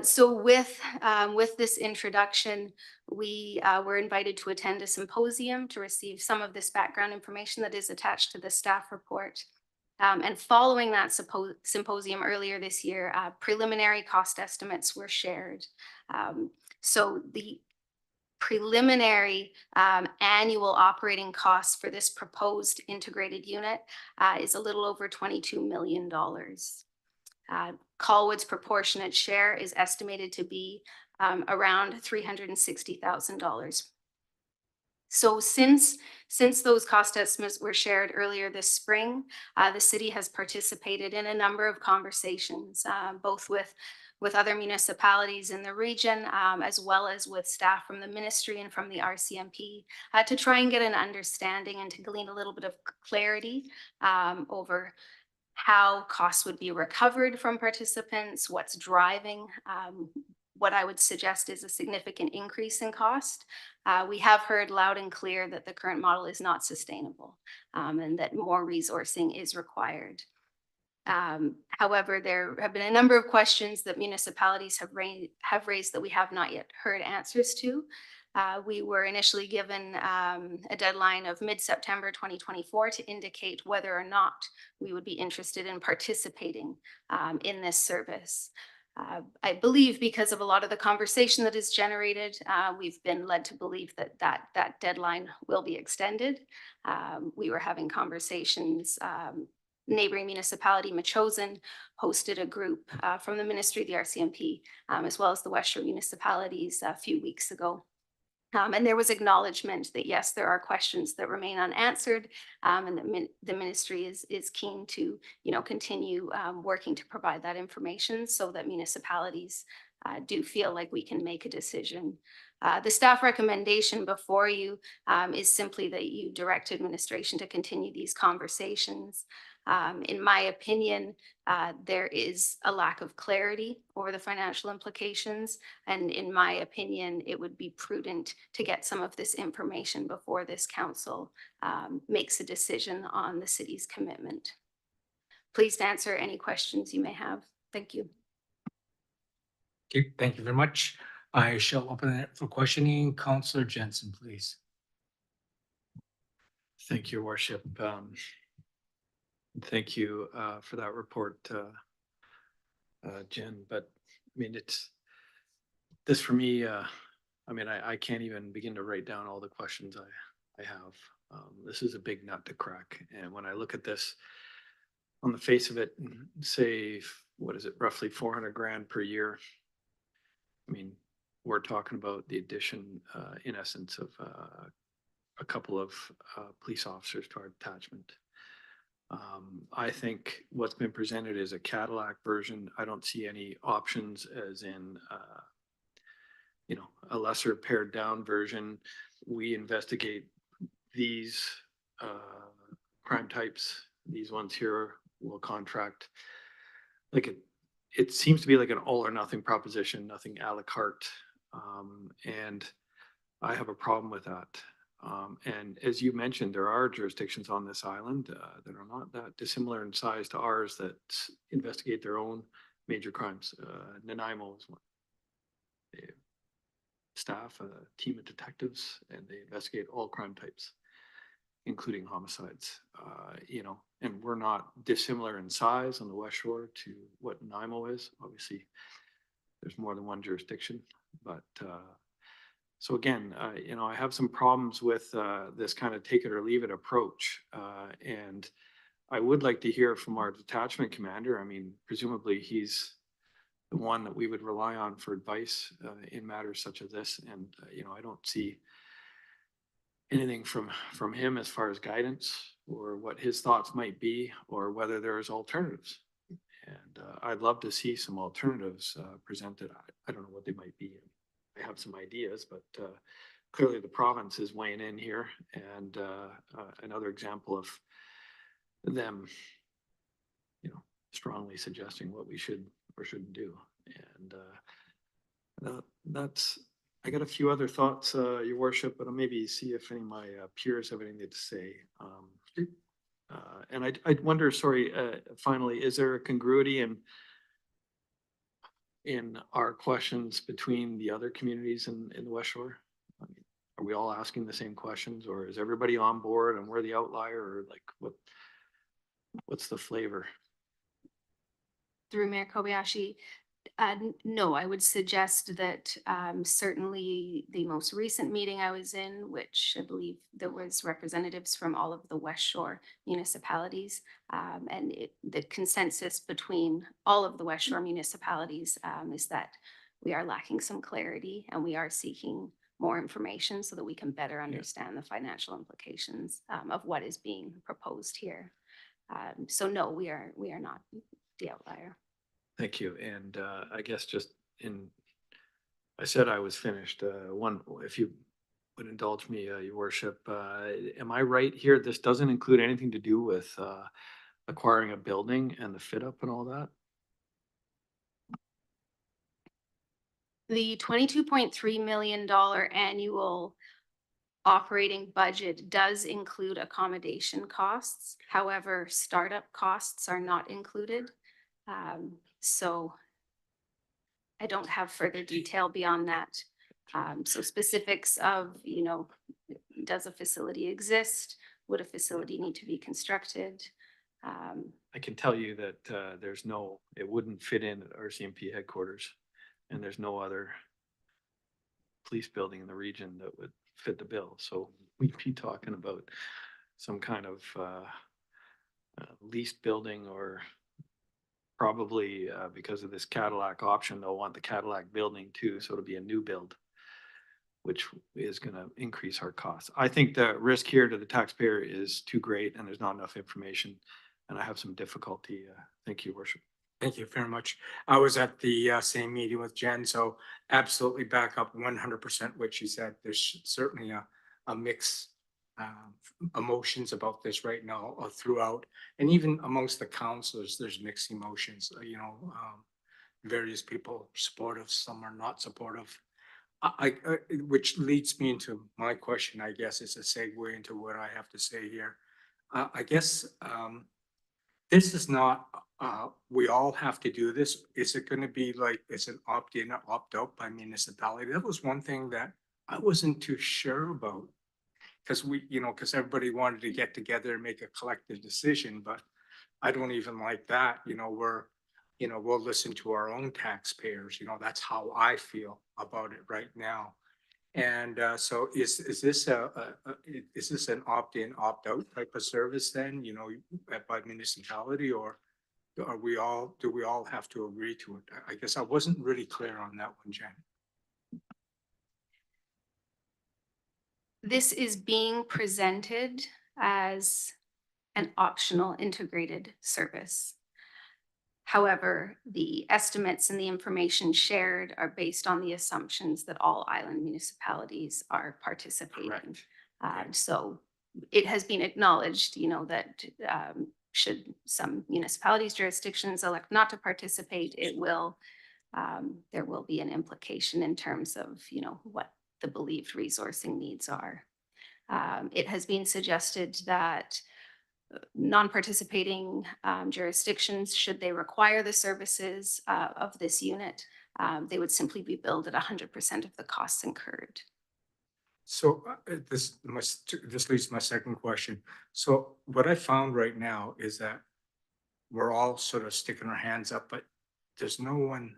[SPEAKER 7] So with this introduction, we were invited to attend a symposium to receive some of this background information that is attached to the staff report. And following that symposium earlier this year, preliminary cost estimates were shared. So the preliminary annual operating costs for this proposed integrated unit is a little over $22 million. Colwood's proportionate share is estimated to be around $360,000. So since those cost estimates were shared earlier this spring, the city has participated in a number of conversations, both with other municipalities in the region, as well as with staff from the ministry and from the RCMP, to try and get an understanding and to glean a little bit of clarity over how costs would be recovered from participants, what's driving what I would suggest is a significant increase in cost. We have heard loud and clear that the current model is not sustainable and that more resourcing is required. However, there have been a number of questions that municipalities have raised that we have not yet heard answers to. We were initially given a deadline of mid-September 2024 to indicate whether or not we would be interested in participating in this service. I believe because of a lot of the conversation that is generated, we've been led to believe that deadline will be extended. We were having conversations. Neighboring municipality, Machosen, hosted a group from the ministry, the RCMP, as well as the West Shore municipalities a few weeks ago. And there was acknowledgement that, yes, there are questions that remain unanswered, and that the ministry is keen to, continue working to provide that information so that municipalities do feel like we can make a decision. The staff recommendation before you is simply that you direct administration to continue these conversations. In my opinion, there is a lack of clarity over the financial implications. And in my opinion, it would be prudent to get some of this information before this council makes a decision on the city's commitment. Please answer any questions you may have. Thank you.
[SPEAKER 1] Okay, thank you very much. I shall open it for questioning. Councillor Jensen, please.
[SPEAKER 10] Thank you, Worship. Thank you for that report, Jen. But I mean, this for me, I can't even begin to write down all the questions I have. This is a big nut to crack. And when I look at this on the face of it, say, what is it, roughly 400 grand per year. I mean, we're talking about the addition, in essence, of a couple of police officers to our detachment. I think what's been presented is a Cadillac version. I don't see any options as in, a lesser pared down version. We investigate these crime types. These ones here will contract. Like it seems to be like an all or nothing proposition, nothing a la carte. And I have a problem with that. And as you mentioned, there are jurisdictions on this island that are not that dissimilar in size to ours that investigate their own major crimes. Nanaimo is one. They staff a team of detectives and they investigate all crime types, including homicides. And we're not dissimilar in size on the West Shore to what Nanaimo is. Obviously, there's more than one jurisdiction, but so again, I have some problems with this kind of take it or leave it approach. And I would like to hear from our detachment commander. I mean, presumably he's the one that we would rely on for advice in matters such as this. And, I don't see anything from him as far as guidance or what his thoughts might be or whether there's alternatives. And I'd love to see some alternatives presented. I don't know what they might be. I have some ideas, but clearly the province is weighing in here, and another example of them, strongly suggesting what we should or shouldn't do. And that's. I got a few other thoughts, Your Worship, but I'll maybe see if any of my peers have anything to say. And I wonder, sorry, finally, is there a congruity in our questions between the other communities in the West Shore? I mean, are we all asking the same questions, or is everybody on board and we're the outlier, or like what's the flavor?
[SPEAKER 7] Through Mayor Kobayashi, No, I would suggest that certainly the most recent meeting I was in, which I believe there was representatives from all of the West Shore municipalities. And the consensus between all of the West Shore municipalities is that we are lacking some clarity and we are seeking more information so that we can better understand the financial implications of what is being proposed here. So no, we are not the outlier.
[SPEAKER 10] Thank you. And I guess I said I was finished. If you would indulge me, your worship, am I right here? This doesn't include anything to do with acquiring a building and the fit up and all that?
[SPEAKER 7] The $22.3 million annual operating budget does include accommodation costs. However, startup costs are not included. So I don't have further detail beyond that. So specifics of, does a facility exist? Would a facility need to be constructed?
[SPEAKER 10] I can tell you that it wouldn't fit in at RCMP headquarters, and there's no other police building in the region that would fit the bill. So we'd be talking about some kind of leased building, or probably because of this Cadillac option, they'll want the Cadillac building too. So it'll be a new build, which is going to increase our costs. I think the risk here to the taxpayer is too great and there's not enough information, and I have some difficulty. Thank you, Worship.
[SPEAKER 1] Thank you very much. I was at the same meeting with Jenn, so absolutely back up 100% what she said. There's certainly a mix emotions about this right now throughout, and even amongst the councilors, there's mixed emotions. Various people supportive, some are not supportive. Which leads me into my question, I guess, is a segue into what I have to say here. I guess this is not, we all have to do this. Is it going to be like, is it opt-in or opt-out by municipality? That was one thing that I wasn't too sure about. Because everybody wanted to get together and make a collective decision, but I don't even like that. We'll listen to our own taxpayers. That's how I feel about it right now. And so is this an opt-in, opt-out type of service then, by municipality, or do we all have to agree to it? I guess I wasn't really clear on that one, Jen.
[SPEAKER 7] This is being presented as an optional integrated service. However, the estimates and the information shared are based on the assumptions that all island municipalities are participating. So it has been acknowledged, that should some municipalities, jurisdictions elect not to participate, there will be an implication in terms of, what the believed resourcing needs are. It has been suggested that non-participating jurisdictions, should they require the services of this unit, they would simply be billed at 100% of the costs incurred.
[SPEAKER 1] So this leads to my second question. So what I found right now is that we're all sort of sticking our hands up, but there's no one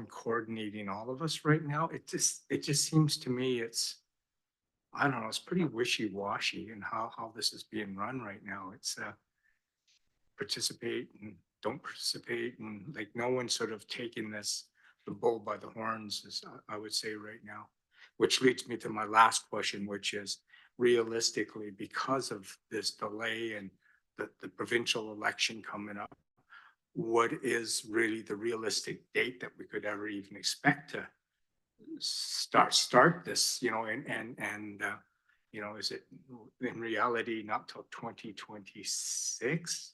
[SPEAKER 1] coordinating all of us right now. It just seems to me I don't know, it's pretty wishy-washy in how this is being run right now. It's participate and don't participate, and like no one's sort of taking the bull by the horns, as I would say right now. Which leads me to my last question, which is realistically, because of this delay and the provincial election coming up, what is really the realistic date that we could ever even expect to start this, and is it in reality not till 2026?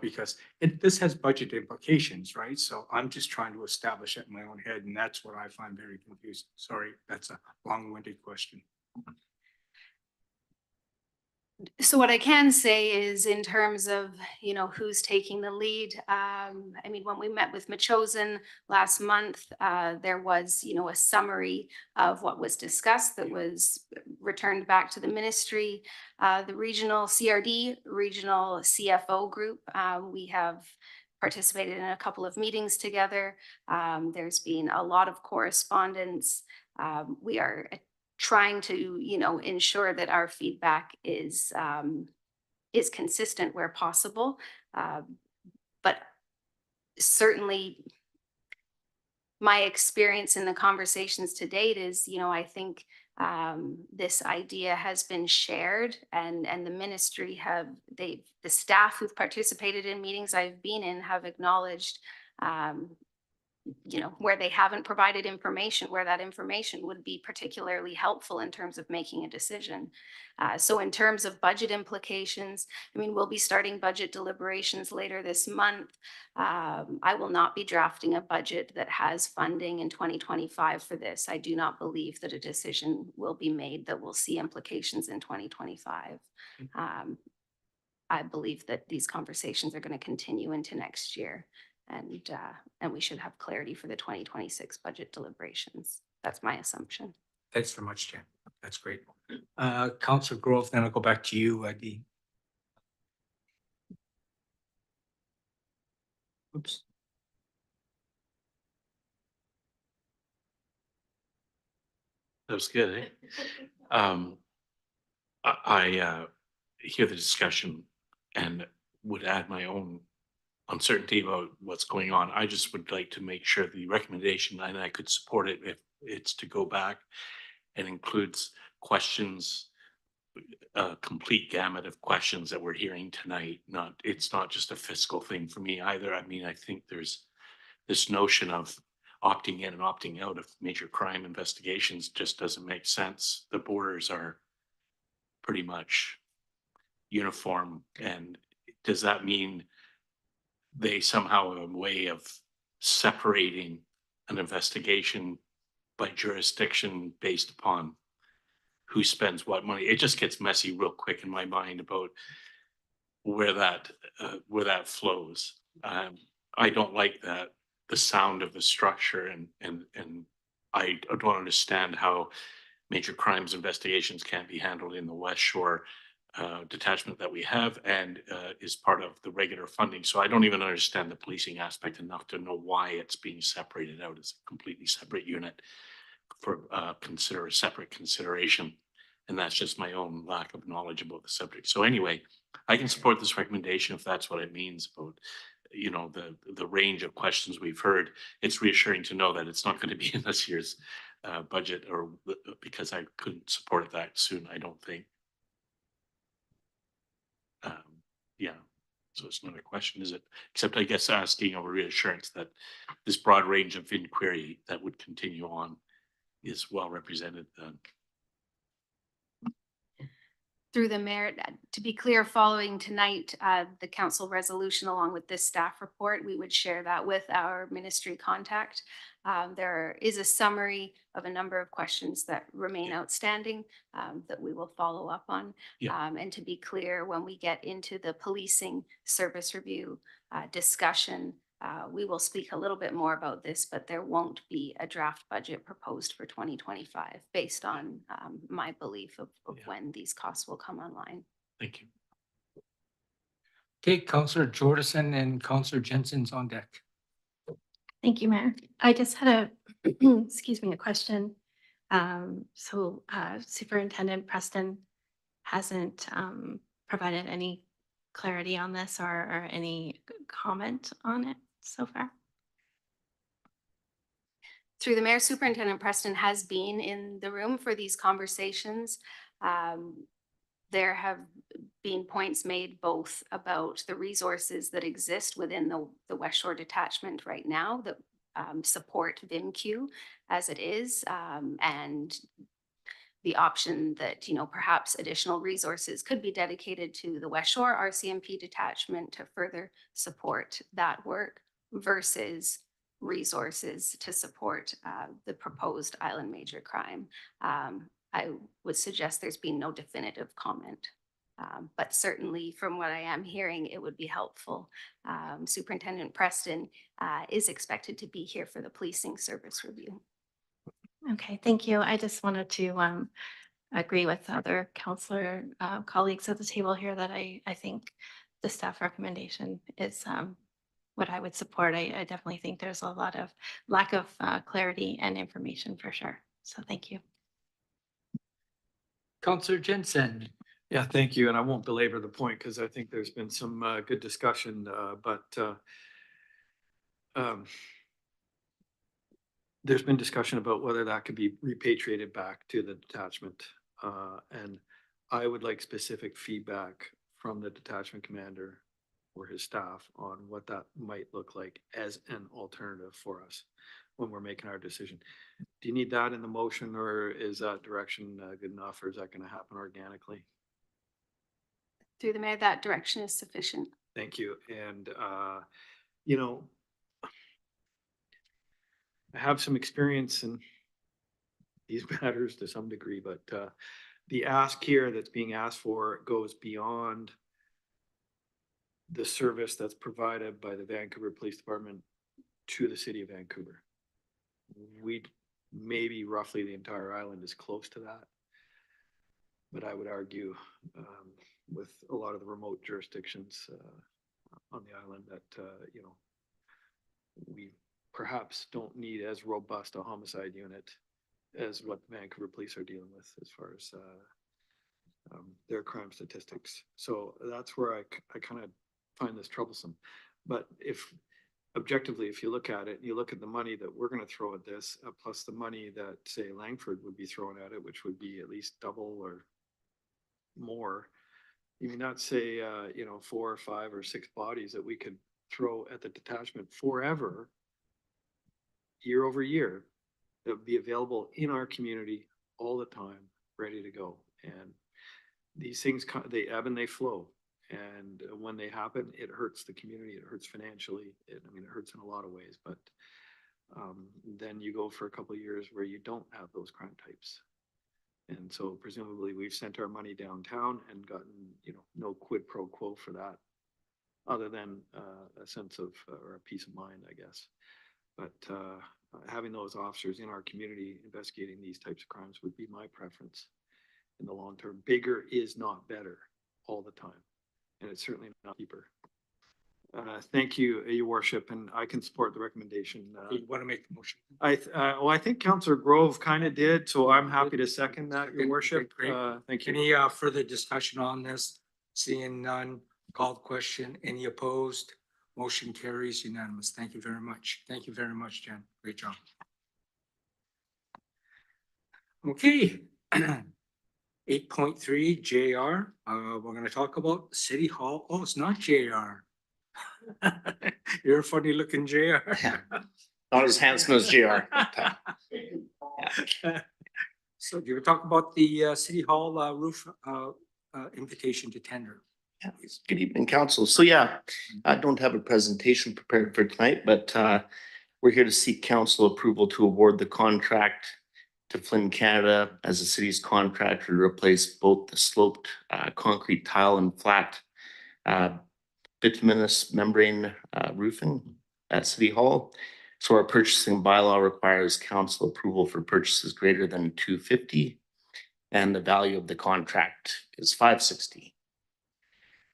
[SPEAKER 1] Because this has budget implications, right? So I'm just trying to establish it in my own head, and that's what I find very confusing. Sorry, that's a long-winded question.
[SPEAKER 7] So what I can say is, in terms of, who's taking the lead, when we met with Machosen last month, there was, a summary of what was discussed that was returned back to the ministry. The regional CRD, regional CFO group, we have participated in a couple of meetings together. There's been a lot of correspondence. We are trying to, ensure that our feedback is consistent where possible. But certainly my experience in the conversations to date is, I think this idea has been shared, and the ministry the staff who've participated in meetings I've been in have acknowledged, where they haven't provided information, where that information would be particularly helpful in terms of making a decision. So in terms of budget implications, we'll be starting budget deliberations later this month. I will not be drafting a budget that has funding in 2025 for this. I do not believe that a decision will be made that will see implications in 2025. I believe that these conversations are going to continue into next year. And we should have clarity for the 2026 budget deliberations. That's my assumption.
[SPEAKER 1] Thanks very much, Jen. That's great. Councillor Grove, then I'll go back to you, Dean. Oops.
[SPEAKER 11] That was good, eh? I hear the discussion and would add my own uncertainty about what's going on. I just would like to make sure the recommendation, and I could support it if it's to go back and includes questions, a complete gamut of questions that we're hearing tonight. It's not just a fiscal thing for me either. I think there's this notion of opting in and opting out of major crime investigations just doesn't make sense. The borders are pretty much uniform. And does that mean they somehow have a way of separating an investigation by jurisdiction based upon who spends what money? It just gets messy real quick in my mind about where that flows. I don't like the sound of the structure, and I don't understand how major crimes investigations can't be handled in the West Shore detachment that we have, and is part of the regular funding. So I don't even understand the policing aspect enough to know why it's being separated out as a completely separate unit for separate consideration. And that's just my own lack of knowledge about the subject. So anyway, I can support this recommendation if that's what it means about, the range of questions we've heard. It's reassuring to know that it's not going to be in this year's budget, or because I couldn't support it that soon, I don't think. Yeah, so it's not a question, is it? Except I guess asking a reassurance that this broad range of inquiry that would continue on is well represented then.
[SPEAKER 7] Through the mayor, to be clear, following tonight, the council resolution along with this staff report, we would share that with our ministry contact. There is a summary of a number of questions that remain outstanding that we will follow up on.
[SPEAKER 11] Yeah.
[SPEAKER 7] And to be clear, when we get into the policing service review discussion, we will speak a little bit more about this, but there won't be a draft budget proposed for 2025 based on my belief of when these costs will come online.
[SPEAKER 11] Thank you.
[SPEAKER 1] Okay, Councillor Jordison and Councillor Jensen's on deck.
[SPEAKER 6] Thank you, Mayor. I just had a question. Superintendent Preston hasn't provided any clarity on this or any comment on it so far.
[SPEAKER 7] Through the mayor, Superintendent Preston has been in the room for these conversations. There have been points made both about the resources that exist within the West Shore detachment right now that support VIMQ as it is, and the option that, perhaps additional resources could be dedicated to the West Shore RCMP detachment to further support that work versus resources to support the proposed island major crime. I would suggest there's been no definitive comment, but certainly from what I am hearing, it would be helpful. Superintendent Preston is expected to be here for the policing service review.
[SPEAKER 6] Okay, thank you. I just wanted to agree with other councillor colleagues at the table here that I think the staff recommendation is
[SPEAKER 12] what I would support. I definitely think there's a lot of lack of clarity and information for sure. So thank you.
[SPEAKER 1] Counselor Jensen.
[SPEAKER 10] Yeah, thank you. And I won't belabor the point because I think there's been some good discussion, there's been discussion about whether that could be repatriated back to the detachment. And I would like specific feedback from the detachment commander or his staff on what that might look like as an alternative for us when we're making our decision. Do you need that in the motion, or is that direction good enough, or is that going to happen organically?
[SPEAKER 7] Through the mayor, that direction is sufficient.
[SPEAKER 10] Thank you. And, you know, I have some experience in these matters to some degree, but the ask here that's being asked for goes beyond the service that's provided by the Vancouver Police Department to the city of Vancouver. Maybe roughly the entire island is close to that. But I would argue with a lot of the remote jurisdictions on the island that, you know, we perhaps don't need as robust a homicide unit as what the Vancouver police are dealing with as far as their crime statistics. So that's where I kind of find this troublesome. But if objectively, if you look at it, you look at the money that we're going to throw at this, plus the money that say Langford would be throwing at it, which would be at least double or more. You mean not say, you know, 4 or 5 or 6 bodies that we could throw at the detachment forever, year over year, that would be available in our community all the time, ready to go. And these things, they ebb and they flow. And when they happen, it hurts the community. It hurts financially. It hurts in a lot of ways. But then you go for a couple of years where you don't have those crime types. And so presumably we've sent our money downtown and gotten, you know, no quid pro quo for that, other than a sense of or a peace of mind, I guess. But having those officers in our community investigating these types of crimes would be my preference in the long term. Bigger is not better all the time, and it's certainly not cheaper. Thank you, Your Worship, and I can support the recommendation.
[SPEAKER 1] You want to make the motion?
[SPEAKER 10] Well, I think Councillor Grove kind of did, so I'm happy to second that, Your Worship.
[SPEAKER 1] Great.
[SPEAKER 10] Thank you.
[SPEAKER 1] Any further discussion on this? Seeing none, called question. Any opposed? Motion carries unanimous. Thank you very much. Thank you very much, Jen. Great job. Okay. 8.3 JR. We're going to talk about City Hall. Oh, it's not JR. You're a funny looking JR.
[SPEAKER 13] Not as handsome as JR.
[SPEAKER 1] So do you talk about the City Hall roof invitation to tender?
[SPEAKER 13] Yeah, good evening, council. So yeah, I don't have a presentation prepared for tonight, but we're here to seek council approval to award the contract to Flynn Canada as the city's contractor to replace both the sloped concrete tile and flat bituminous membrane roofing at City Hall. So our purchasing bylaw requires council approval for purchases greater than $250, and the value of the contract is $560.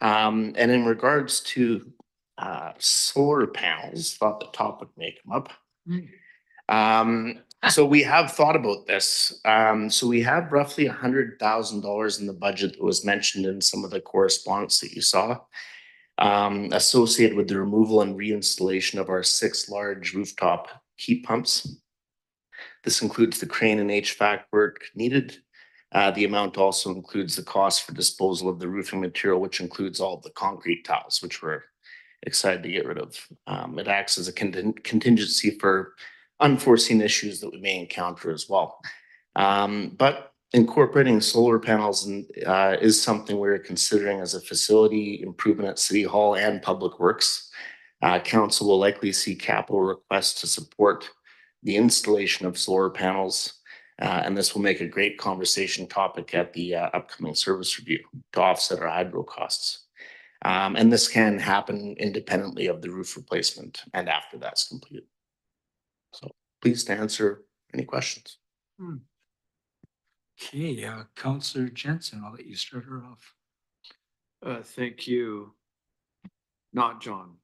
[SPEAKER 13] And in regards to solar panels, thought the topic may come up. So we have thought about this. So we have roughly $100,000 in the budget that was mentioned in some of the correspondence that you saw, associated with the removal and reinstallation of our 6 large rooftop heat pumps. This includes the crane and HVAC work needed. The amount also includes the cost for disposal of the roofing material, which includes all of the concrete tiles, which we're excited to get rid of. It acts as a contingency for unforeseen issues that we may encounter as well. But incorporating solar panels is something we're considering as a facility improvement at City Hall and Public Works. Council will likely see capital requests to support the installation of solar panels. And this will make a great conversation topic at the upcoming service review to offset our hydro costs. And this can happen independently of the roof replacement and after that's completed. So pleased to answer any questions.
[SPEAKER 1] Okay, Councillor Jensen, I'll let you start her off.
[SPEAKER 10] Thank you. Not John.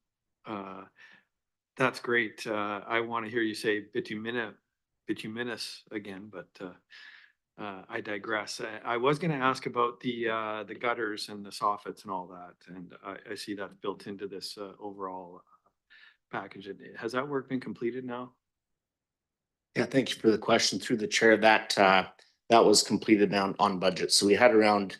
[SPEAKER 10] That's great. I want to hear you say bituminous again, but I digress. I was going to ask about the gutters and the soffits and all that, and I see that built into this overall package. Has that work been completed now?
[SPEAKER 13] Yeah, thank you for the question through the chair. That was completed on budget. So we had around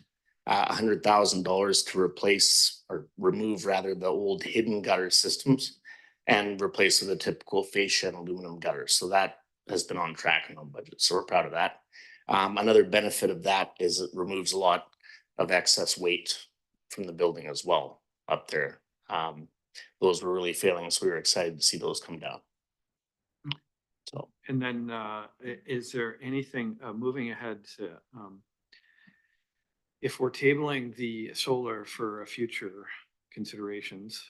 [SPEAKER 13] $100,000 to replace or remove rather the old hidden gutter systems and replace with a typical fascia and aluminum gutter. So that has been on track and on budget. So we're proud of that. Another benefit of that is it removes a lot of excess weight from the building as well up there. Those were really failing, so we were excited to see those come down. So,
[SPEAKER 10] and then is there anything moving ahead to if we're tabling the solar for future considerations,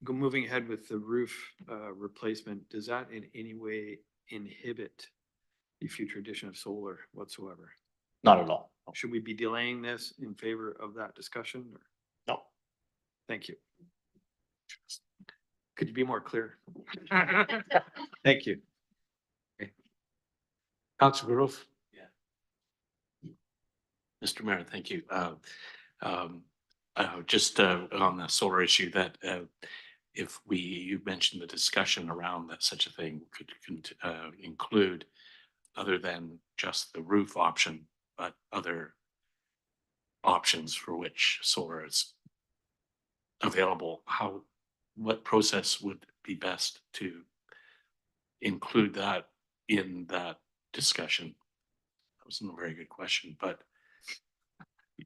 [SPEAKER 10] moving ahead with the roof replacement, does that in any way inhibit the future addition of solar whatsoever?
[SPEAKER 13] not at all.
[SPEAKER 10] Should we be delaying this in favor of that discussion? Or?
[SPEAKER 13] No.
[SPEAKER 10] Thank you. Could you be more clear? Thank you.
[SPEAKER 1] Okay. Councilor Grove.
[SPEAKER 11] Mr. Mayor, thank you. Just on the solar issue that if you mentioned the discussion around that such a thing could include other than just the roof option, but other options for which solar is available, what process would be best to include that in that discussion? That wasn't a very good question, but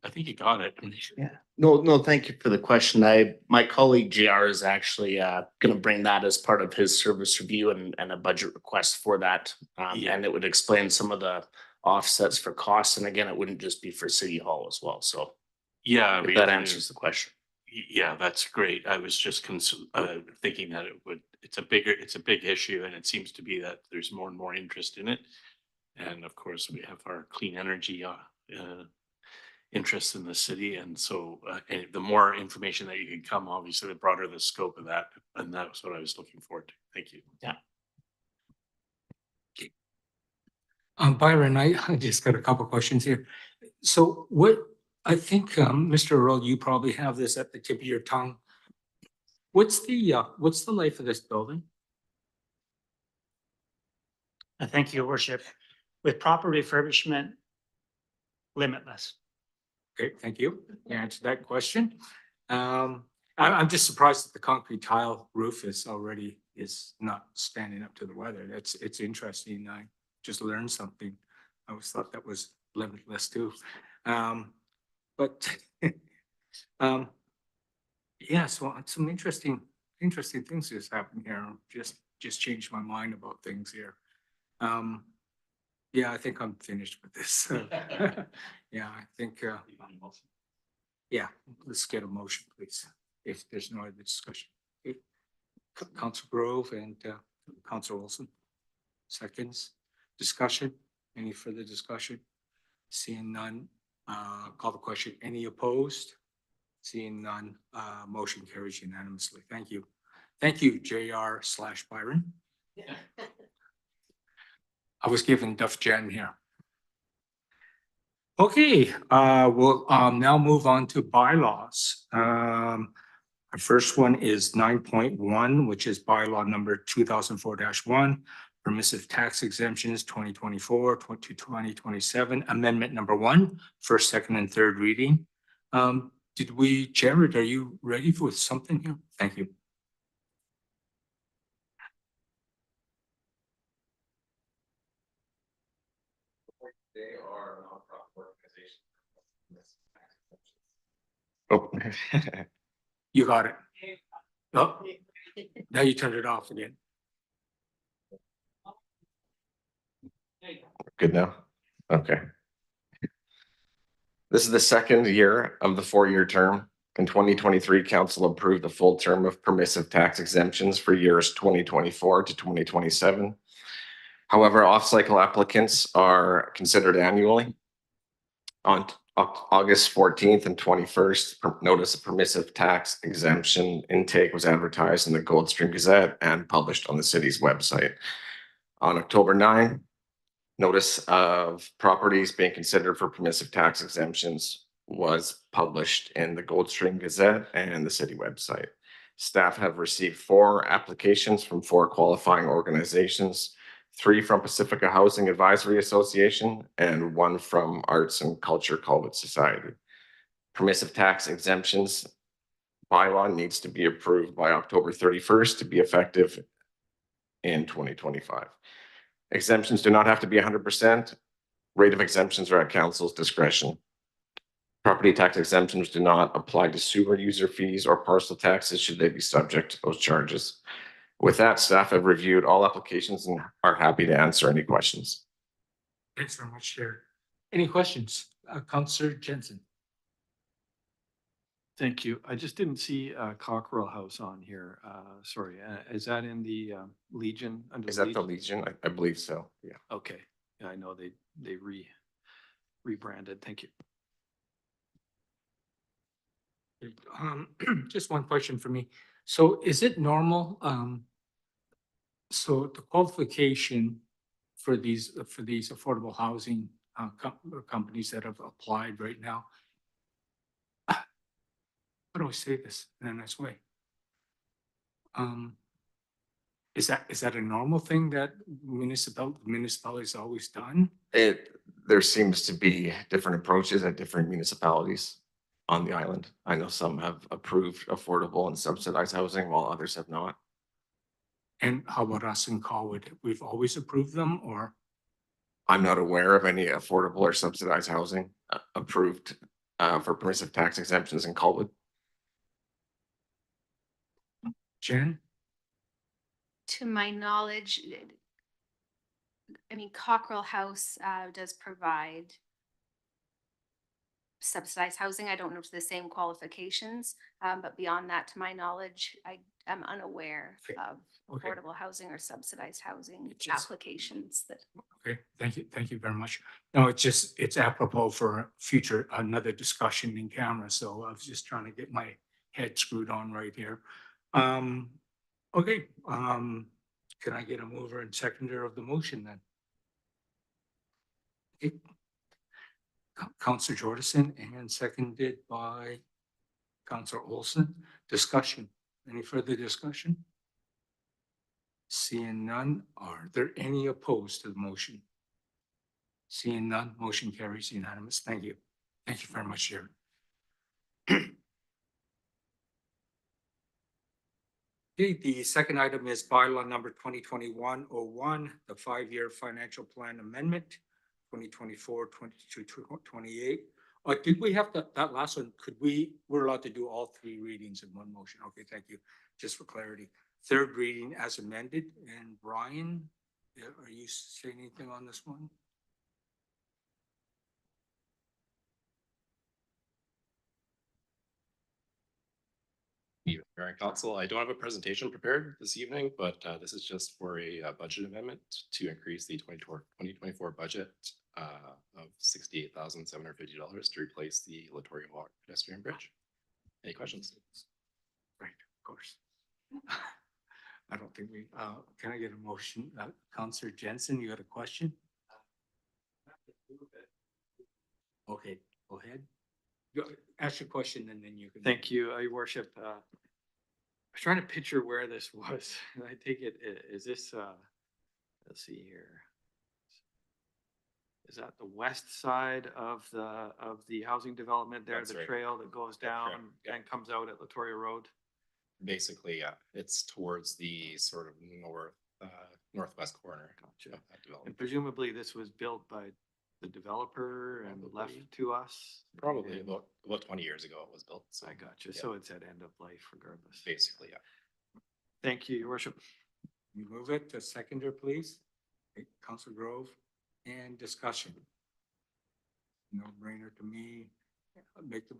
[SPEAKER 11] I think you got it.
[SPEAKER 13] Yeah. No, thank you for the question. My colleague JR is actually going to bring that as part of his service review and a budget request for that. And it would explain some of the offsets for costs. And again, it wouldn't just be for City Hall as well. So
[SPEAKER 11] yeah,
[SPEAKER 13] if that answers the question.
[SPEAKER 11] Yeah, that's great. I was just thinking that it's a big issue, and it seems to be that there's more and more interest in it. And of course, we have our clean energy interest in the city, and so the more information that you can come, obviously, the broader the scope of that, and that's what I was looking forward to. Thank you.
[SPEAKER 13] Yeah.
[SPEAKER 1] Okay. Byron, I just got a couple questions here. So I think, Mr. Earl, you probably have this at the tip of your tongue. What's the life of this building?
[SPEAKER 14] Thank you, Your Worship. With proper refurbishment, limitless.
[SPEAKER 1] Okay, thank you. You answered that question. I'm just surprised that the concrete tile roof is not standing up to the weather. It's interesting. I just learned something. I always thought that was limitless too. But yeah, so some interesting things just happened here. Just changed my mind about things here. Yeah, I think I'm finished with this. Yeah, I think, yeah, let's get a motion, please, if there's no other discussion. Okay. Council Grove and Council Wilson. Seconds. Discussion. Any further discussion? Seeing none, call the question. Any opposed? Seeing none, motion carries unanimously. Thank you. Thank you, JR/Byron. I was given Duff Jen here. Okay, we'll now move on to bylaws. Our first one is 9.1, which is bylaw number 2004-1, permissive tax exemptions 2024 to 2027, amendment number 1, first, second, and third reading. Jared, are you ready with something here? Thank you.
[SPEAKER 15] They are nonprofit organizations.
[SPEAKER 13] Oh.
[SPEAKER 1] You got it. Oh, now you turned it off again.
[SPEAKER 15] Good now? Okay. This is the second year of the 4-year term. In 2023, council approved the full term of permissive tax exemptions for years 2024 to 2027. However, off-cycle applicants are considered annually. On August 14th and 21st, notice of permissive tax exemption intake was advertised in the Goldstream Gazette and published on the city's website. On October 9, notice of properties being considered for permissive tax exemptions was published in the Goldstream Gazette and the city website. Staff have received 4 applications from 4 qualifying organizations, 3 from Pacifica Housing Advisory Association and 1 from Arts and Culture Colwood Society. Permissive tax exemptions bylaw needs to be approved by October 31st to be effective in 2025. Exemptions do not have to be 100%. Rate of exemptions are at council's discretion. Property tax exemptions do not apply to sewer user fees or parcel taxes should they be subject to those charges. With that, staff have reviewed all applications and are happy to answer any questions.
[SPEAKER 1] Thanks very much, Chair. Any questions? Councillor Jensen.
[SPEAKER 10] Thank you. I just didn't see Cockrell House on here. Sorry, is that in the Legion? Under
[SPEAKER 15] Is that the Legion? I believe so. Yeah.
[SPEAKER 10] Okay. Yeah, I know they rebranded. Thank you.
[SPEAKER 1] Just one question for me. So is it normal, so the qualification for these affordable housing companies that have applied right now, how do I say this in a nice way? Is that a normal thing that municipalities always done?
[SPEAKER 15] There seems to be different approaches at different municipalities on the island. I know some have approved affordable and subsidized housing while others have not.
[SPEAKER 1] And how about us in Colwood? We've always approved them, or?
[SPEAKER 15] I'm not aware of any affordable or subsidized housing approved for permissive tax exemptions in Colwood.
[SPEAKER 1] Jen?
[SPEAKER 7] To my knowledge, I mean, Cockrell House does provide subsidized housing. I don't know if it's the same qualifications, but beyond that, to my knowledge, I am unaware of affordable housing or subsidized housing applications that.
[SPEAKER 1] Okay, thank you very much. No, it's apropos for future, another discussion in camera, so I was just trying to get my head screwed on right here. Okay, can I get a mover and seconder of the motion then? Okay. Councillor Jordison and seconded by Councillor Olson. Discussion. Any further discussion? Seeing none, are there any opposed to the motion? Seeing none, motion carries unanimous. Thank you. Thank you very much, Chair. Okay, the second item is bylaw number 2021-01, the 5-year financial plan amendment, 2024-22-28. Did we have that last one? We're allowed to do all 3 readings in one motion. Okay, thank you. Just for clarity. 3rd reading as amended. And Brian, are you saying anything on this one?
[SPEAKER 16] Mayor and Council, I don't have a presentation prepared this evening, but this is just for a budget amendment to increase the 2024 budget of $68,750 to replace the Latoria pedestrian bridge. Any questions?
[SPEAKER 1] Right, of course. I don't think we, can I get a motion? Councillor Jensen, you got a question? Okay, go ahead. Ask your question and then you can.
[SPEAKER 10] Thank you, Your Worship. I was trying to picture where this was. I take it, is this, let's see here. Is that the west side of the housing development there,
[SPEAKER 16] That's
[SPEAKER 10] the
[SPEAKER 16] right.
[SPEAKER 10] trail that goes down and comes out at Latoria Road?
[SPEAKER 16] Basically, yeah, it's towards the sort of northwest corner of that
[SPEAKER 10] And
[SPEAKER 16] development.
[SPEAKER 10] presumably this was built by the developer and left
[SPEAKER 16] Probably.
[SPEAKER 10] to us?
[SPEAKER 16] Probably
[SPEAKER 10] And-
[SPEAKER 16] about 20 years ago it was built. So
[SPEAKER 10] I got you.
[SPEAKER 16] yeah.
[SPEAKER 10] So it's at end of life regardless.
[SPEAKER 16] Basically, yeah.
[SPEAKER 10] Thank you, Your Worship.
[SPEAKER 1] You move it to seconder, please. Okay, Councillor Grove, and discussion. No brainer to me. Make the,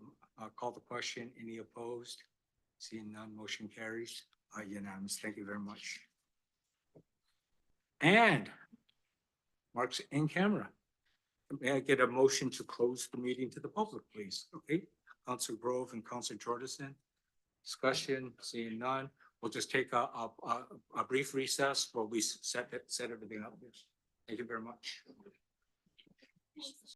[SPEAKER 1] call the question. Any opposed? Seeing none, motion carries. Unanimous. Thank you very much. And Mark's in camera. May I get a motion to close the meeting to the public, please? Okay, Council Grove and Council Jordison. Discussion, seeing none. We'll just take a brief recess while we set everything up. Thank you very much.